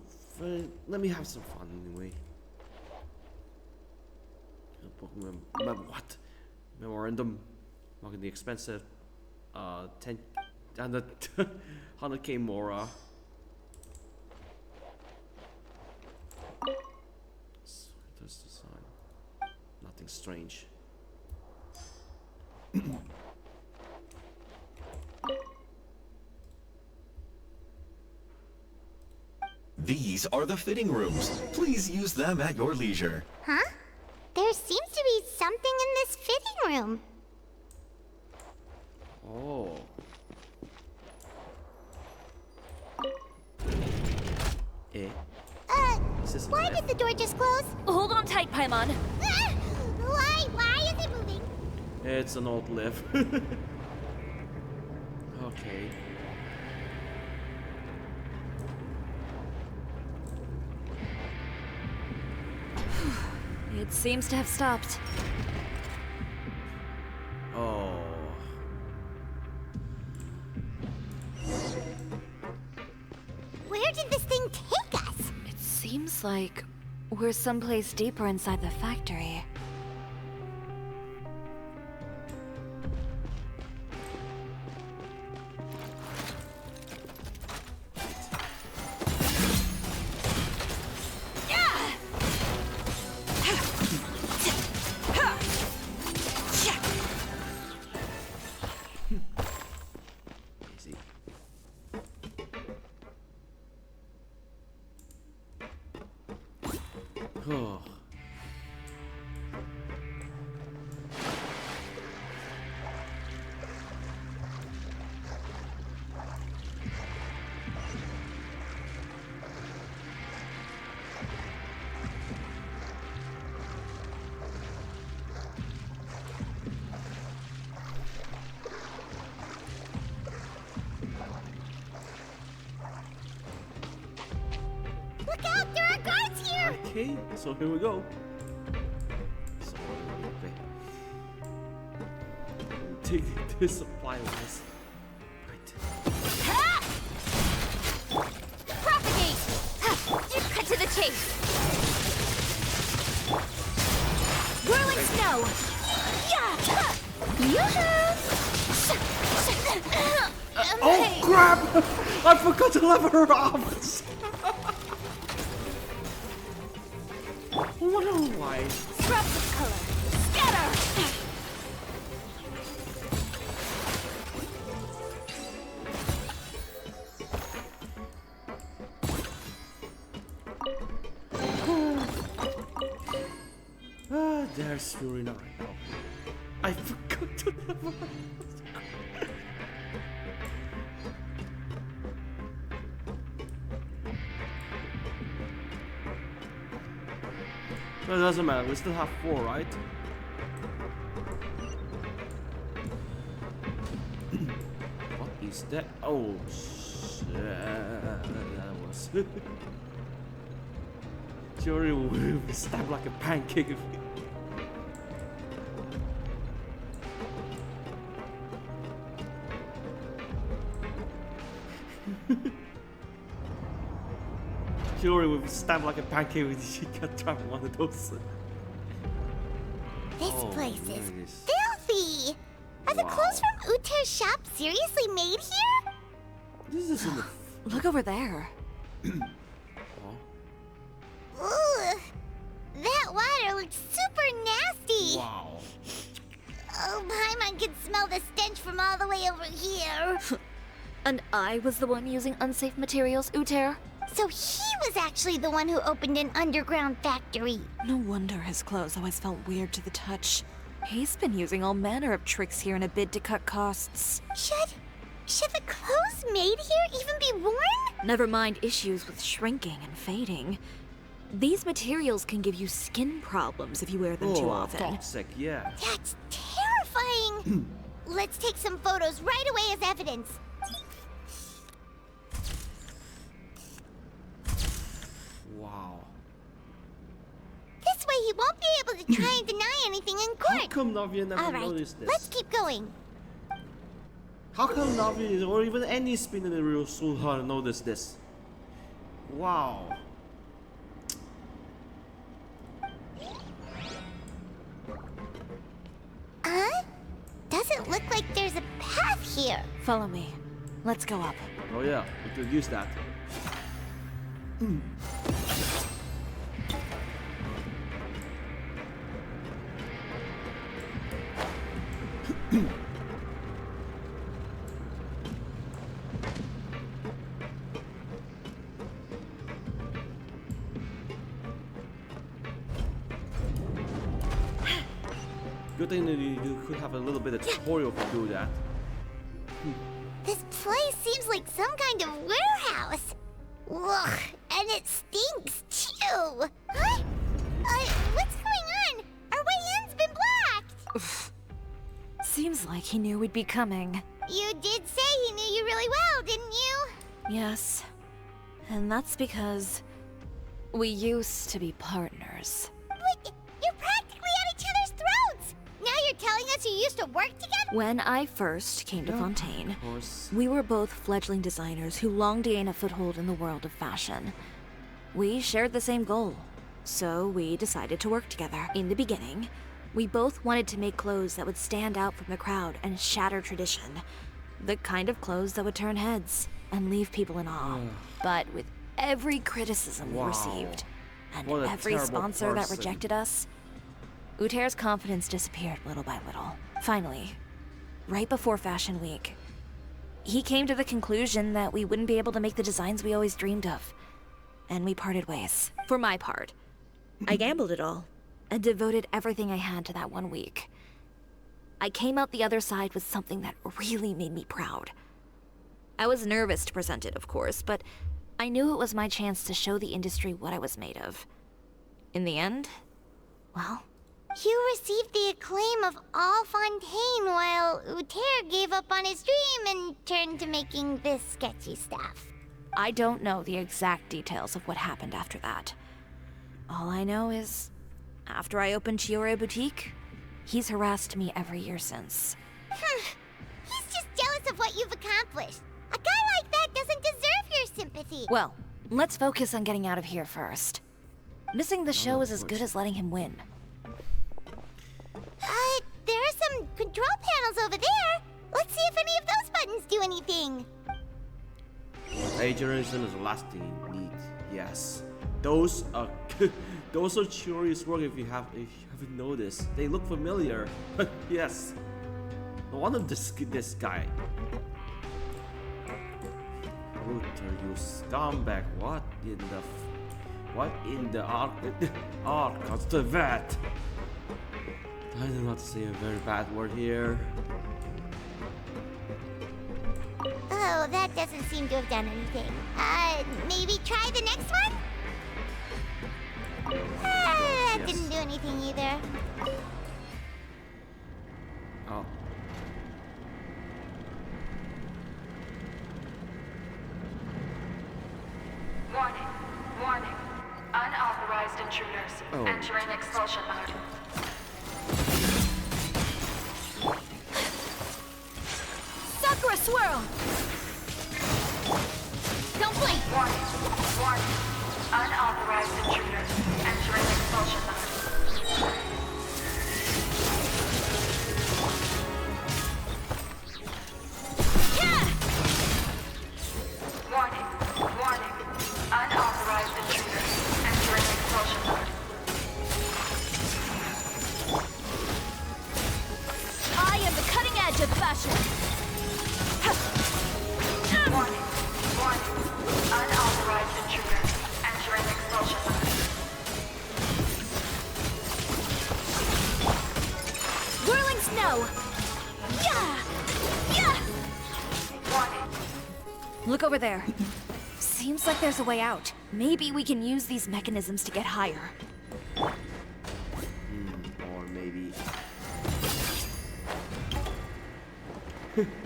Let me have some fun anyway. What? Memorandum. Marking the expensive. 100k Mora. There's the sign. Nothing strange. These are the fitting rooms. Please use them at your leisure. Huh? There seems to be something in this fitting room. Oh. Eh? Why did the door just close? Hold on tight, Paimon. Why is it moving? It's an old lift. Okay. It seems to have stopped. Oh. Where did this thing take us? It seems like we're someplace deeper inside the factory. Oh. Look out, there are guards here! Okay, so here we go. So, take the supply list. Propagate! Cut to the chase! Whirling snow! Oh crap! I forgot to level her up! I wonder why. Scraps of color! Scatter! There's Fiorina right now. I forgot to level her up. But it doesn't matter, we still have 4, right? What is Is that? Oh shit! That was. Chiori will be stabbed like a pancake. Chiori will be stabbed like a pancake if she got trapped in one of those. This place is filthy! Are the clothes from Uter's shop seriously made here? This isn't a... Look over there. Ugh, that water looks super nasty! Wow. Oh, Paimon can smell the stench from all the way over here. And I was the one using unsafe materials, Uter? So he was actually the one who opened an underground factory. No wonder his clothes always felt weird to the touch. He's been using all manner of tricks here in a bid to cut costs. Should the clothes made here even be worn? Never mind issues with shrinking and fading. These materials can give you skin problems if you wear them too often. Toxic, yeah. That's terrifying! Let's take some photos right away as evidence. Wow. This way he won't be able to try and deny anything in court. How come Navia never noticed this? Let's keep going. How come Navia or even any spin in the real Sulhan noticed this? Wow. Doesn't look like there's a path here. Follow me. Let's go up. Oh yeah, we could use that. Good thing that you could have a little bit of tutorial to do that. This place seems like some kind of warehouse. Ugh, and it stinks too. Huh? What's going on? Our way in's been blocked. Seems like he knew we'd be coming. You did say he knew you really well, didn't you? Yes. And that's because we used to be partners. But you're practically at each other's throats. Now you're telling us you used to work together? When I first came to Fontaine, we were both fledgling designers who longed to gain a foothold in the world of fashion. We shared the same goal, so we decided to work together. In the beginning, we both wanted to make clothes that would stand out from the crowd and shatter tradition. The kind of clothes that would turn heads and leave people in awe. But with every criticism we received, and every sponsor that rejected us, Uter's confidence disappeared little by little. Finally, right before Fashion Week, he came to the conclusion that we wouldn't be able to make the designs we always dreamed of. And we parted ways. For my part, I gambled it all and devoted everything I had to that 1 week. I came out the other side with something that really made me proud. I was nervous to present it, of course, but I knew it was my chance to show the industry what I was made of. In the end, well... You received the acclaim of all Fontaine while Uter gave up on his dream and turned to making this sketchy stuff. I don't know the exact details of what happened after that. All I know is, after I opened Chioriya Boutique, he's harassed me every year since. He's just jealous of what you've accomplished. A guy like that doesn't deserve your sympathy. Well, let's focus on getting out of here first. Missing the show is as good as letting him win. There are some control panels over there. Let's see if any of those buttons do anything. Plagiarism is the last thing you need. Yes, those are Chiori's work. If you haven't noticed, they look familiar. Yes, no wonder this guy. Uter, you scumbag! What in the art comes to that? I don't know how to say a very bad word here. Oh, that doesn't seem to have done anything. Maybe try the next one? That didn't do anything either. Oh. room. Don't blink! Warning. Warning. Unauthorized intruders entering expulsion mode. Warning. Warning. Unauthorized intruders entering expulsion mode. I am the cutting edge of fashion. Warning. Warning. Unauthorized intruders entering expulsion mode. Whirling snow. Yeah! Yeah! Warning. Look over there. Seems like there's a way out. Maybe we can use these mechanisms to get higher. Or maybe...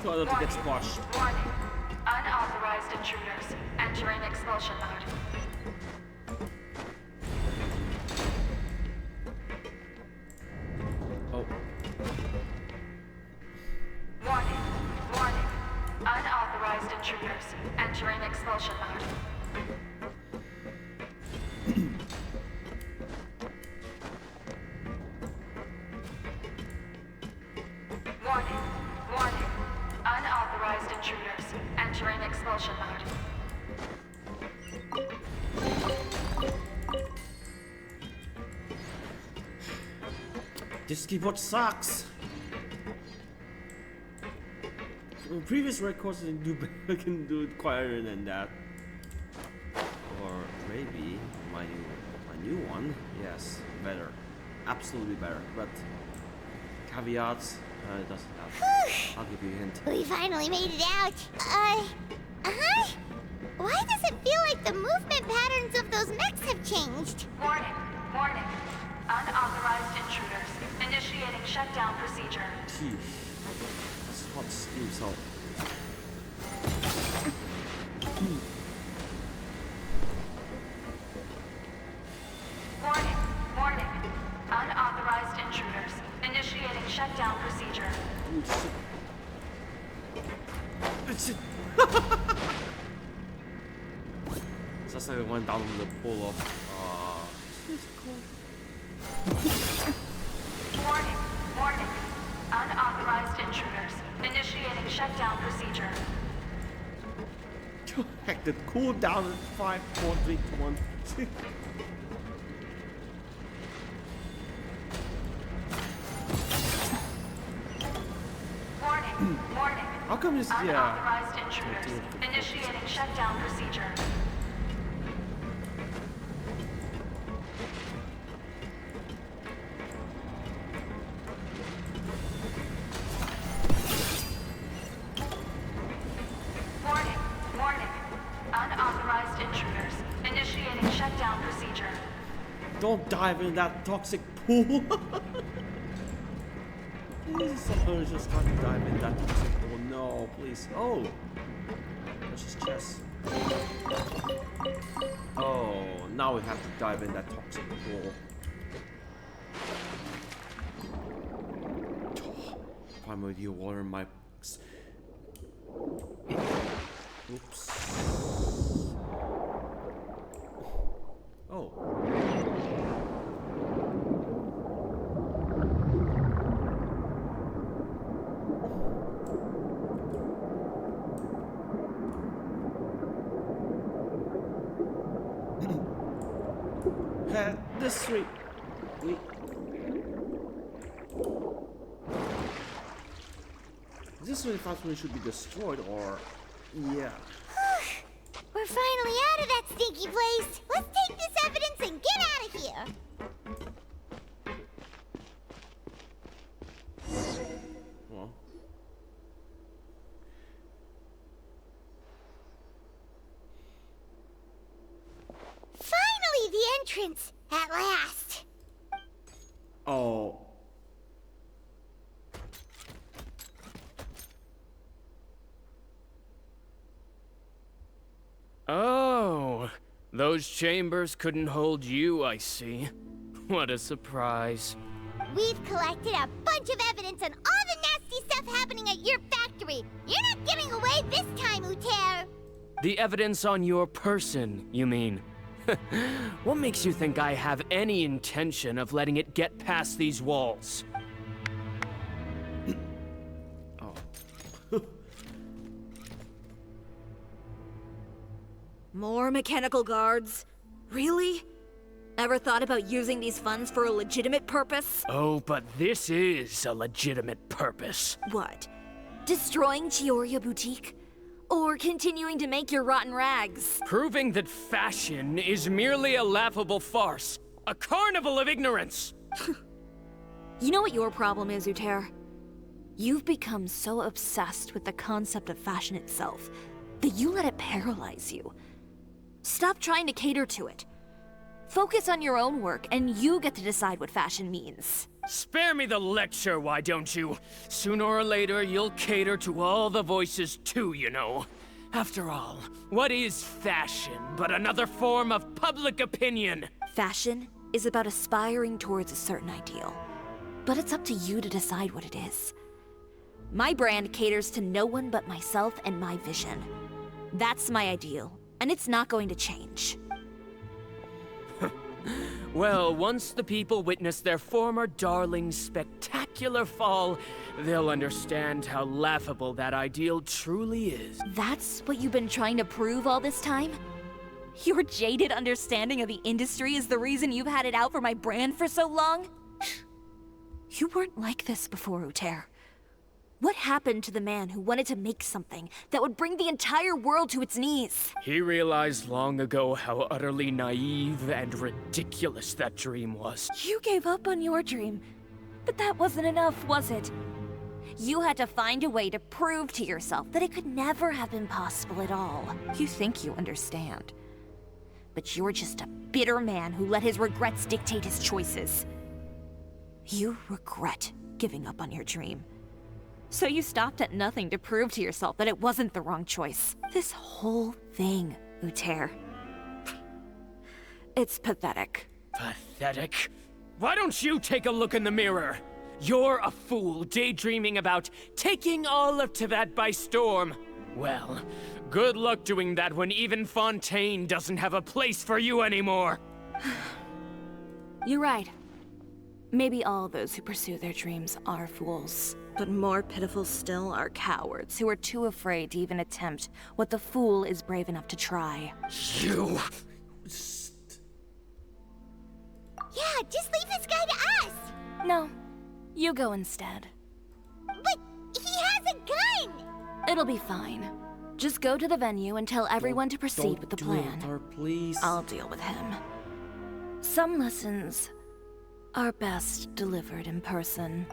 Try not to get squashed. Warning. Unauthorized intruders entering expulsion mode. Oh. Warning. Warning. Unauthorized intruders entering expulsion mode. Warning. Warning. Unauthorized intruders entering expulsion mode. This keyboard sucks. Well, previous records can do it quieter than that. Or maybe my new one. Yes, better, absolutely better. But caveats, it doesn't have. I'll give you a hint. We finally made it out. Why does it feel like the movement patterns of those mechs have changed? Warning. Warning. Unauthorized intruders initiating shutdown procedure. That's what Steam so. Warning. Warning. Unauthorized intruders initiating shutdown procedure. It's just like I went down the pool of. Warning. Warning. Unauthorized intruders initiating shutdown procedure. Heck, the cooldown is 5, 4, 3, 2, 1. Warning. Warning. How come this? Unauthorized intruders initiating shutdown procedure. Warning. Warning. Unauthorized intruders initiating shutdown procedure. Don't dive in that toxic pool. Somebody just can't dive in that toxic pool. No, please. Oh, there's his chest. Oh, now we have to dive in that toxic pool. I'm with you, water in my. Oops. Oh. This street. This really possibly should be destroyed, or yeah. We're finally out of that stinky place. Let's take this evidence and get out of here. Well. Finally, the entrance. At last. Oh. Oh, those chambers couldn't hold you, I see. What a surprise. We've collected a bunch of evidence on all the nasty stuff happening at your factory. forgery. You're not getting away this time, Uter. The evidence on your person, you mean? What makes you think I have any intention of letting it get past these walls? More mechanical guards? Really? Ever thought about using these funds for a legitimate purpose? Oh, but this is a legitimate purpose. What? Destroying Chioriya Boutique? Or continuing to make your rotten rags? Proving that fashion is merely a laughable farce. A carnival of ignorance! You know what your problem is, Uter? You've become so obsessed with the concept of fashion itself that you let it paralyze you. Stop trying to cater to it. Focus on your own work, and you get to decide what fashion means. Spare me the lecture, why don't you? Sooner or later, you'll cater to all the voices too, you know. After all, what is fashion but another form of public opinion? Fashion is about aspiring towards a certain ideal. But it's up to you to decide what it is. My brand caters to no one but myself and my vision. That's my ideal, and it's not going to change. Well, once the people witness their former darling's spectacular fall, they'll understand how laughable that ideal truly is. That's what you've been trying to prove all this time? Your jaded understanding of the industry is the reason you've had it out for my brand for so long? You weren't like this before, Uter. What happened to the man who wanted to make something that would bring the entire world to its knees? He realized long ago how utterly naive and ridiculous that dream was. You gave up on your dream, but that wasn't enough, was it? You had to find a way to prove to yourself that it could never have been possible at all. You think you understand, but you're just a bitter man who let his regrets dictate his choices. You regret giving up on your dream. So you stopped at nothing to prove to yourself that it wasn't the wrong choice. This whole thing, Uter. It's pathetic. Pathetic? Why don't you take a look in the mirror? You're a fool daydreaming about taking all of Tibet by storm. Well, good luck doing that when even Fontaine doesn't have a place for you anymore. You're right. Maybe all those who pursue their dreams are fools. But more pitiful still are cowards who are too afraid to even attempt what the fool is brave enough to try. You... Yeah, just leave this guy to us! No, you go instead. But he has a gun! It'll be fine. Just go to the venue and tell everyone to proceed with the plan. Please. I'll deal with him. Some lessons are best delivered in person.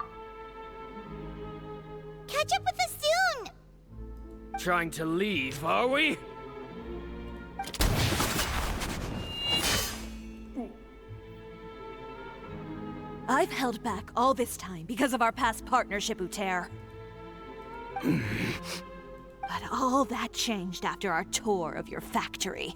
Catch up with us soon! Trying to leave, are we? I've held back all this time because of our past partnership, Uter. But all that changed after our tour of your factory.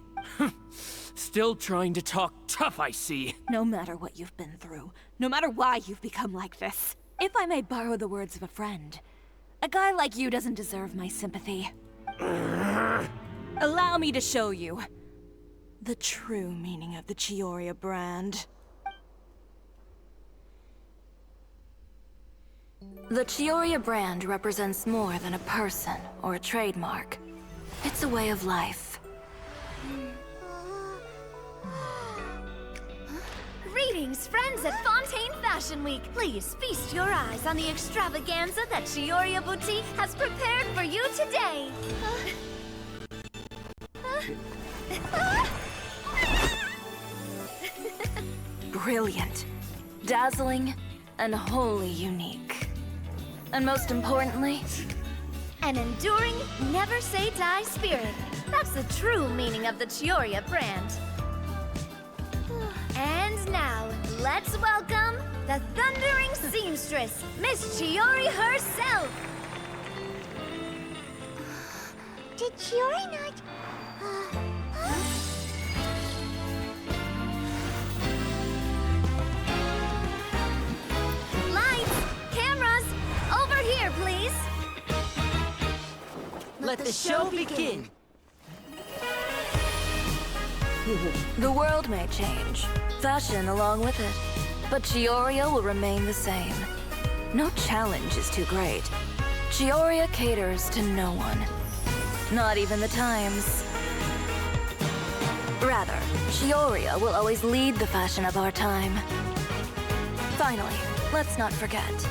Still trying to talk tough, I see. No matter what you've been through, no matter why you've become like this, if I may borrow the words of a friend, a guy like you doesn't deserve my sympathy. Allow me to show you the true meaning of the Chioriya brand. The Chioriya brand represents more than a person or a trademark. It's a way of life. Greetings, friends at Fontaine Fashion Week. Please feast your eyes on the extravaganza that Chioriya Boutique has prepared for you today. Brilliant, dazzling, and wholly unique. And most importantly, an enduring, never-say-die spirit. That's the true meaning of the Chioriya brand. And now, let's welcome the thundering seamstress, Miss Chiori herself! Did Chiori not... Lights! Cameras! Over here, please! Let the show begin! The world may change, fashion along with it, but Chioriya will remain the same. No challenge is too great. Chioriya caters to no one. Not even the times. Rather, Chioriya will always lead the fashion of our time. Finally, let's not forget.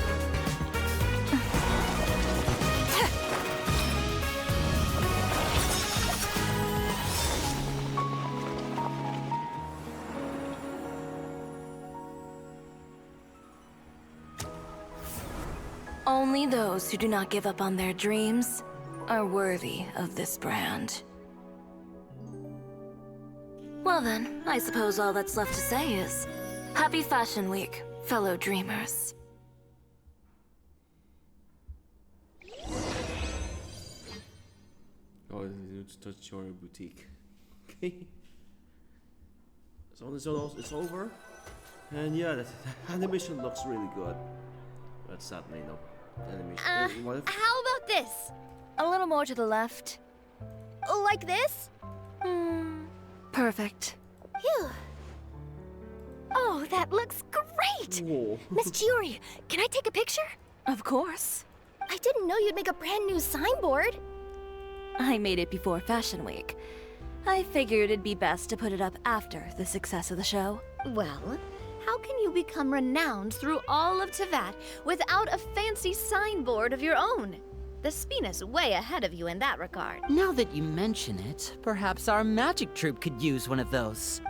Only those who do not give up on their dreams are worthy of this brand. Well then, I suppose all that's left to say is, Happy Fashion Week, fellow dreamers. Oh, it's just Chioriya Boutique. Okay. So it's over. And yeah, the animation looks really good. But sadly, no. Animation. How about this? A little more to the left. Like this? Perfect. Phew. Oh, that looks great! Whoa. Miss Chiori, can I take a picture? Of course. I didn't know you'd make a brand new signboard. I made it before Fashion Week. I figured it'd be best to put it up after the success of the show. Well, how can you become renowned through all of Teyvat without a fancy signboard of your own? The Spina's way ahead of you in that regard. Now that you mention it, perhaps our magic troupe could use one of those.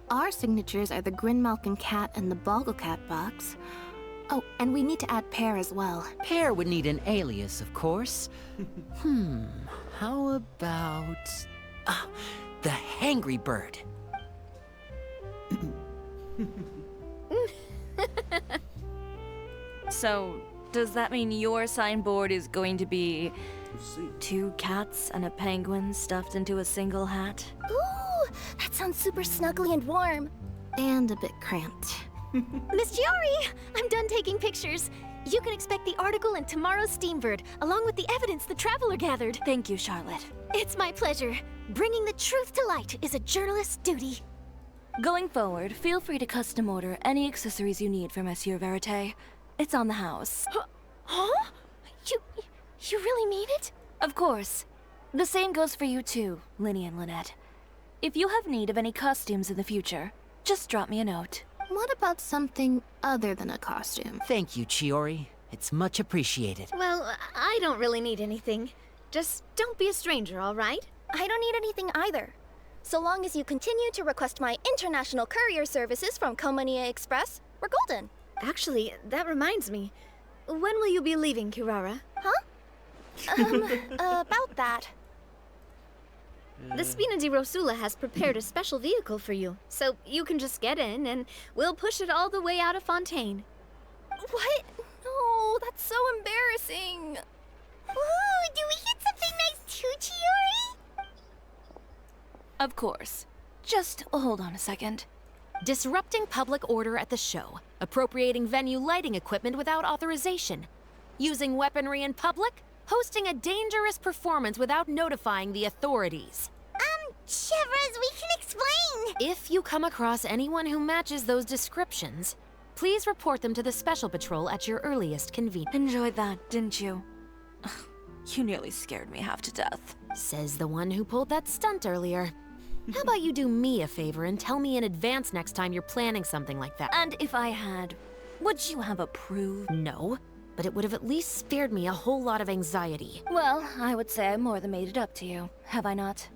Our signatures are the Grinmalkin cat and the Bogglecat box. Oh, and we need to add Pear as well. Pear would need an alias, of course. How about... the Hangry Bird. So, does that mean your signboard is going to be 2 cats and a penguin stuffed into a single hat? Ooh, that sounds super snuggly and warm. And a bit cramped. Miss Chiori, I'm done taking pictures. You can expect the article in tomorrow's Steambird, along with the evidence the Traveler gathered. Thank you, Charlotte. It's my pleasure. Bringing the truth to light is a journalist's duty. Going forward, feel free to custom order any accessories you need for Monsieur Verite. It's on the house. Huh? You really mean it? Of course. The same goes for you too, Linny and Lynette. If you have need of any costumes in the future, just drop me a note. What about something other than a costume? Thank you, Chiori. It's much appreciated. Well, I don't really need anything. Just don't be a stranger, all right? I don't need anything either. So long as you continue to request my international courier services from Komania Express, we're golden. Actually, that reminds me. When will you be leaving, Kirara? Huh? About that. The Spina di Rosula has prepared a special vehicle for you, so you can just get in and we'll push it all the way out of Fontaine. What? No, that's so embarrassing. Ooh, do we get something nice too, Chiori? Of course. Just hold on a second. Disrupting public order at the show. Appropriating venue lighting equipment without authorization. Using weaponry in public. Hosting a dangerous performance without notifying the authorities. Chevras, we can explain! If you come across anyone who matches those descriptions, please report them to the Special Patrol at your earliest convenience. Enjoyed that, didn't you? You nearly scared me half to death. Says the one who pulled that stunt earlier. How about you do me a favor and tell me in advance next time you're planning something like that? And if I had, would you have approved? No, but it would have at least spared me a whole lot of anxiety. Well, I would say I more than made it up to you, have I not?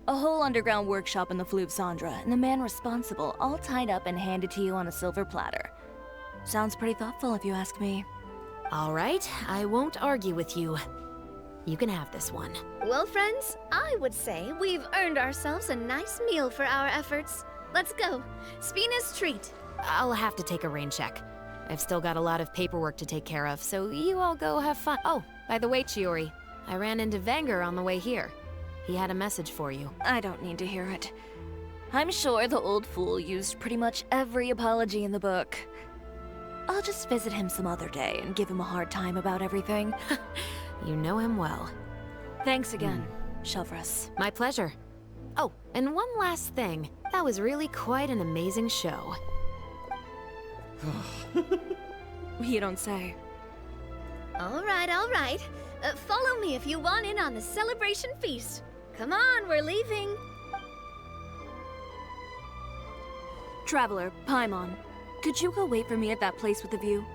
A whole underground workshop in the Fleuve Sandra, and the man responsible all tied up and handed to you on a silver platter. Sounds pretty thoughtful if you ask me. All right, I won't argue with you. You can have this one. Well, friends, I would say we've earned ourselves a nice meal for our efforts. Let's go. Spina's treat. I'll have to take a rain check. I've still got a lot of paperwork to take care of, so you all go have fun. Oh, by the way, Chiori, I ran into Wenger on the way here. He had a message for you. I don't need to hear it. I'm sure the old fool used pretty much every apology in the book. I'll just visit him some other day and give him a hard time about everything. You know him well. Thanks again, Shelvrus. My pleasure. Oh, and one last thing. That was really quite an amazing show. You don't say. All right, all right. Follow me if you want in on the celebration feast. Come on, we're leaving. Traveler, Paimon, could you go wait for me at that place with the view?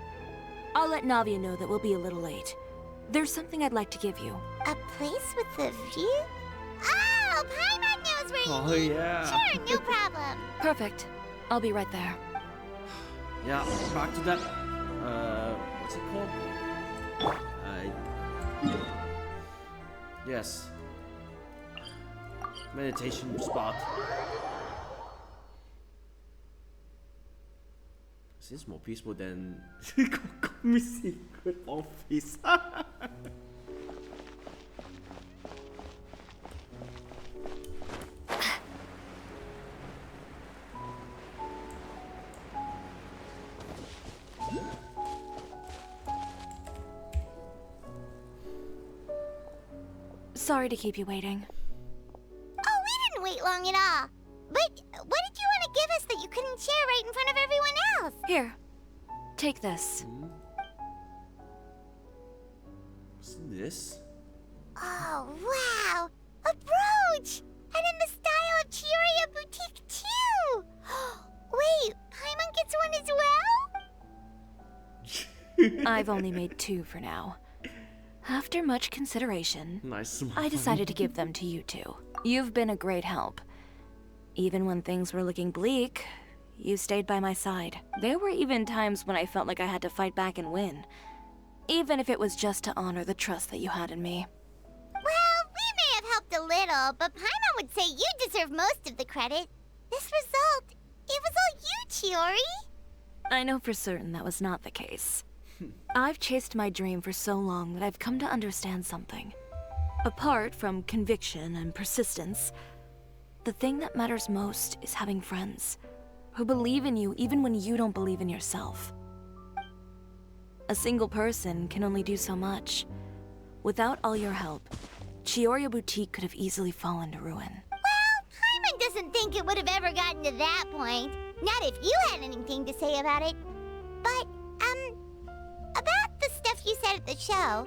I'll let Navia know that we'll be a little late. There's something I'd like to give you. A place with a view? Oh, Paimon knows where you mean. Yeah. Sure, no problem. Perfect. I'll be right there. Yeah, back to that. What's it called? Yes. Meditation spot. Seems more peaceful than Community Secret Office. Sorry to keep you waiting. Oh, we didn't wait long at all. But what did you want to give us that you couldn't share right in front of everyone else? Here, take this. What's this? Oh, wow! A brooch! And in the style of Chioriya Boutique, too! Wait, Paimon gets one as well? I've only made 2 for now. After much consideration, Nice. I decided to give them to you two. You've been a great help. Even when things were looking bleak, you stayed by my side. There were even times when I felt like I had to fight back and win. Even if it was just to honor the trust that you had in me. Well, we may have helped a little, but Paimon would say you deserve most of the credit. This result, it was all you, Chiori. I know for certain that was not the case. I've chased my dream for so long that I've come to understand something. Apart from conviction and persistence, the thing that matters most is having friends who believe in you even when you don't believe in yourself. A single person can only do so much. Without all your help, Chioriya Boutique could have easily fallen to ruin. Well, Paimon doesn't think it would have ever gotten to that point. Not if you had anything to say about it. But, about the stuff you said at the show,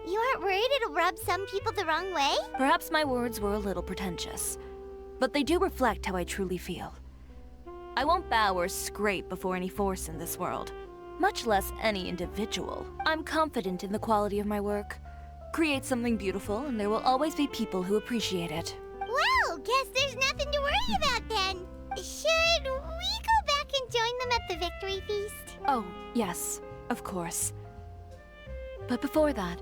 you aren't worried it'll rub some people the wrong way? Perhaps my words were a little pretentious, but they do reflect how I truly feel. I won't bow or scrape before any force in this world, much less any individual. I'm confident in the quality of my work. Create something beautiful, and there will always be people who appreciate it. Well, guess there's nothing to worry about then. Should we go back and join them at the victory feast? Oh, yes, of course. But before that,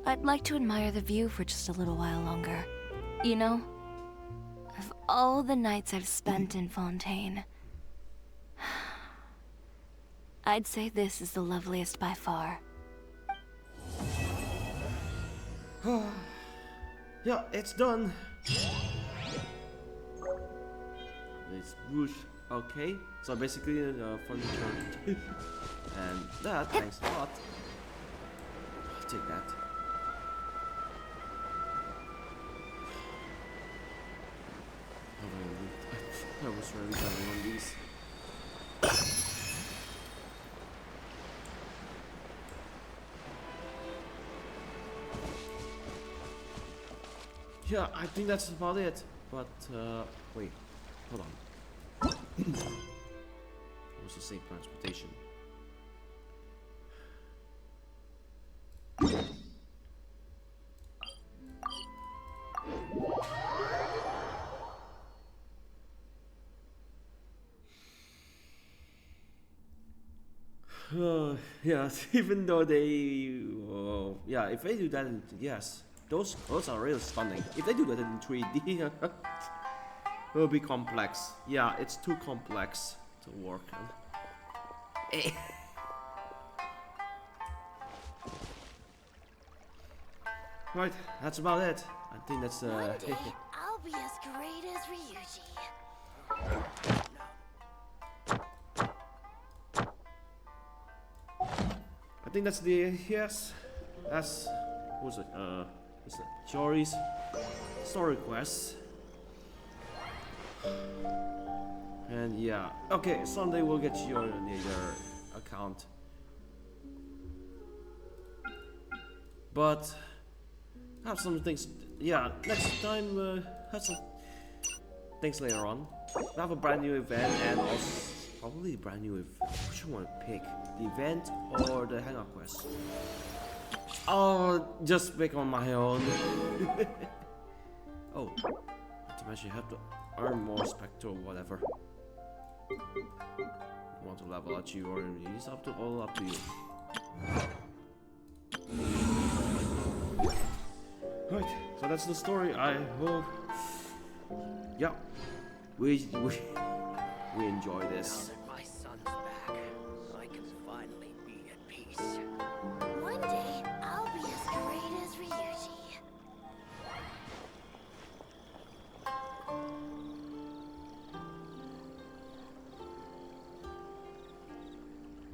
I'd like to admire the view for just a little while longer. You know, of all the nights I've spent in Fontaine, I'd say this is the loveliest by far. Yeah, it's done. It's whoosh. Okay, so basically furniture. And that, thanks a lot. I'll take that. I was really going on these. Yeah, I think that's about it. But wait, hold on. What's the same transportation? Yeah, even though they, yeah, if they do that, yes, those are really stunning. If they do that in 3D, it will be complex. Yeah, it's too complex to work on. Right, that's about it. I think that's One day, I'll be as great as Ryuji. I think that's the yes. That's what's it? It's Chiori's story quest. And yeah, okay, someday we'll get Chiori on your account. But have some things. Yeah, next time have some things later on. We have a brand new event and also probably a brand new event. Which one to pick? The event or the hangout quest? I'll just pick on my own. Oh, not to mention you have to earn more spectre or whatever. You want to level up you or it's all up to you. Right, so that's the story. I hope, yeah, we enjoy this.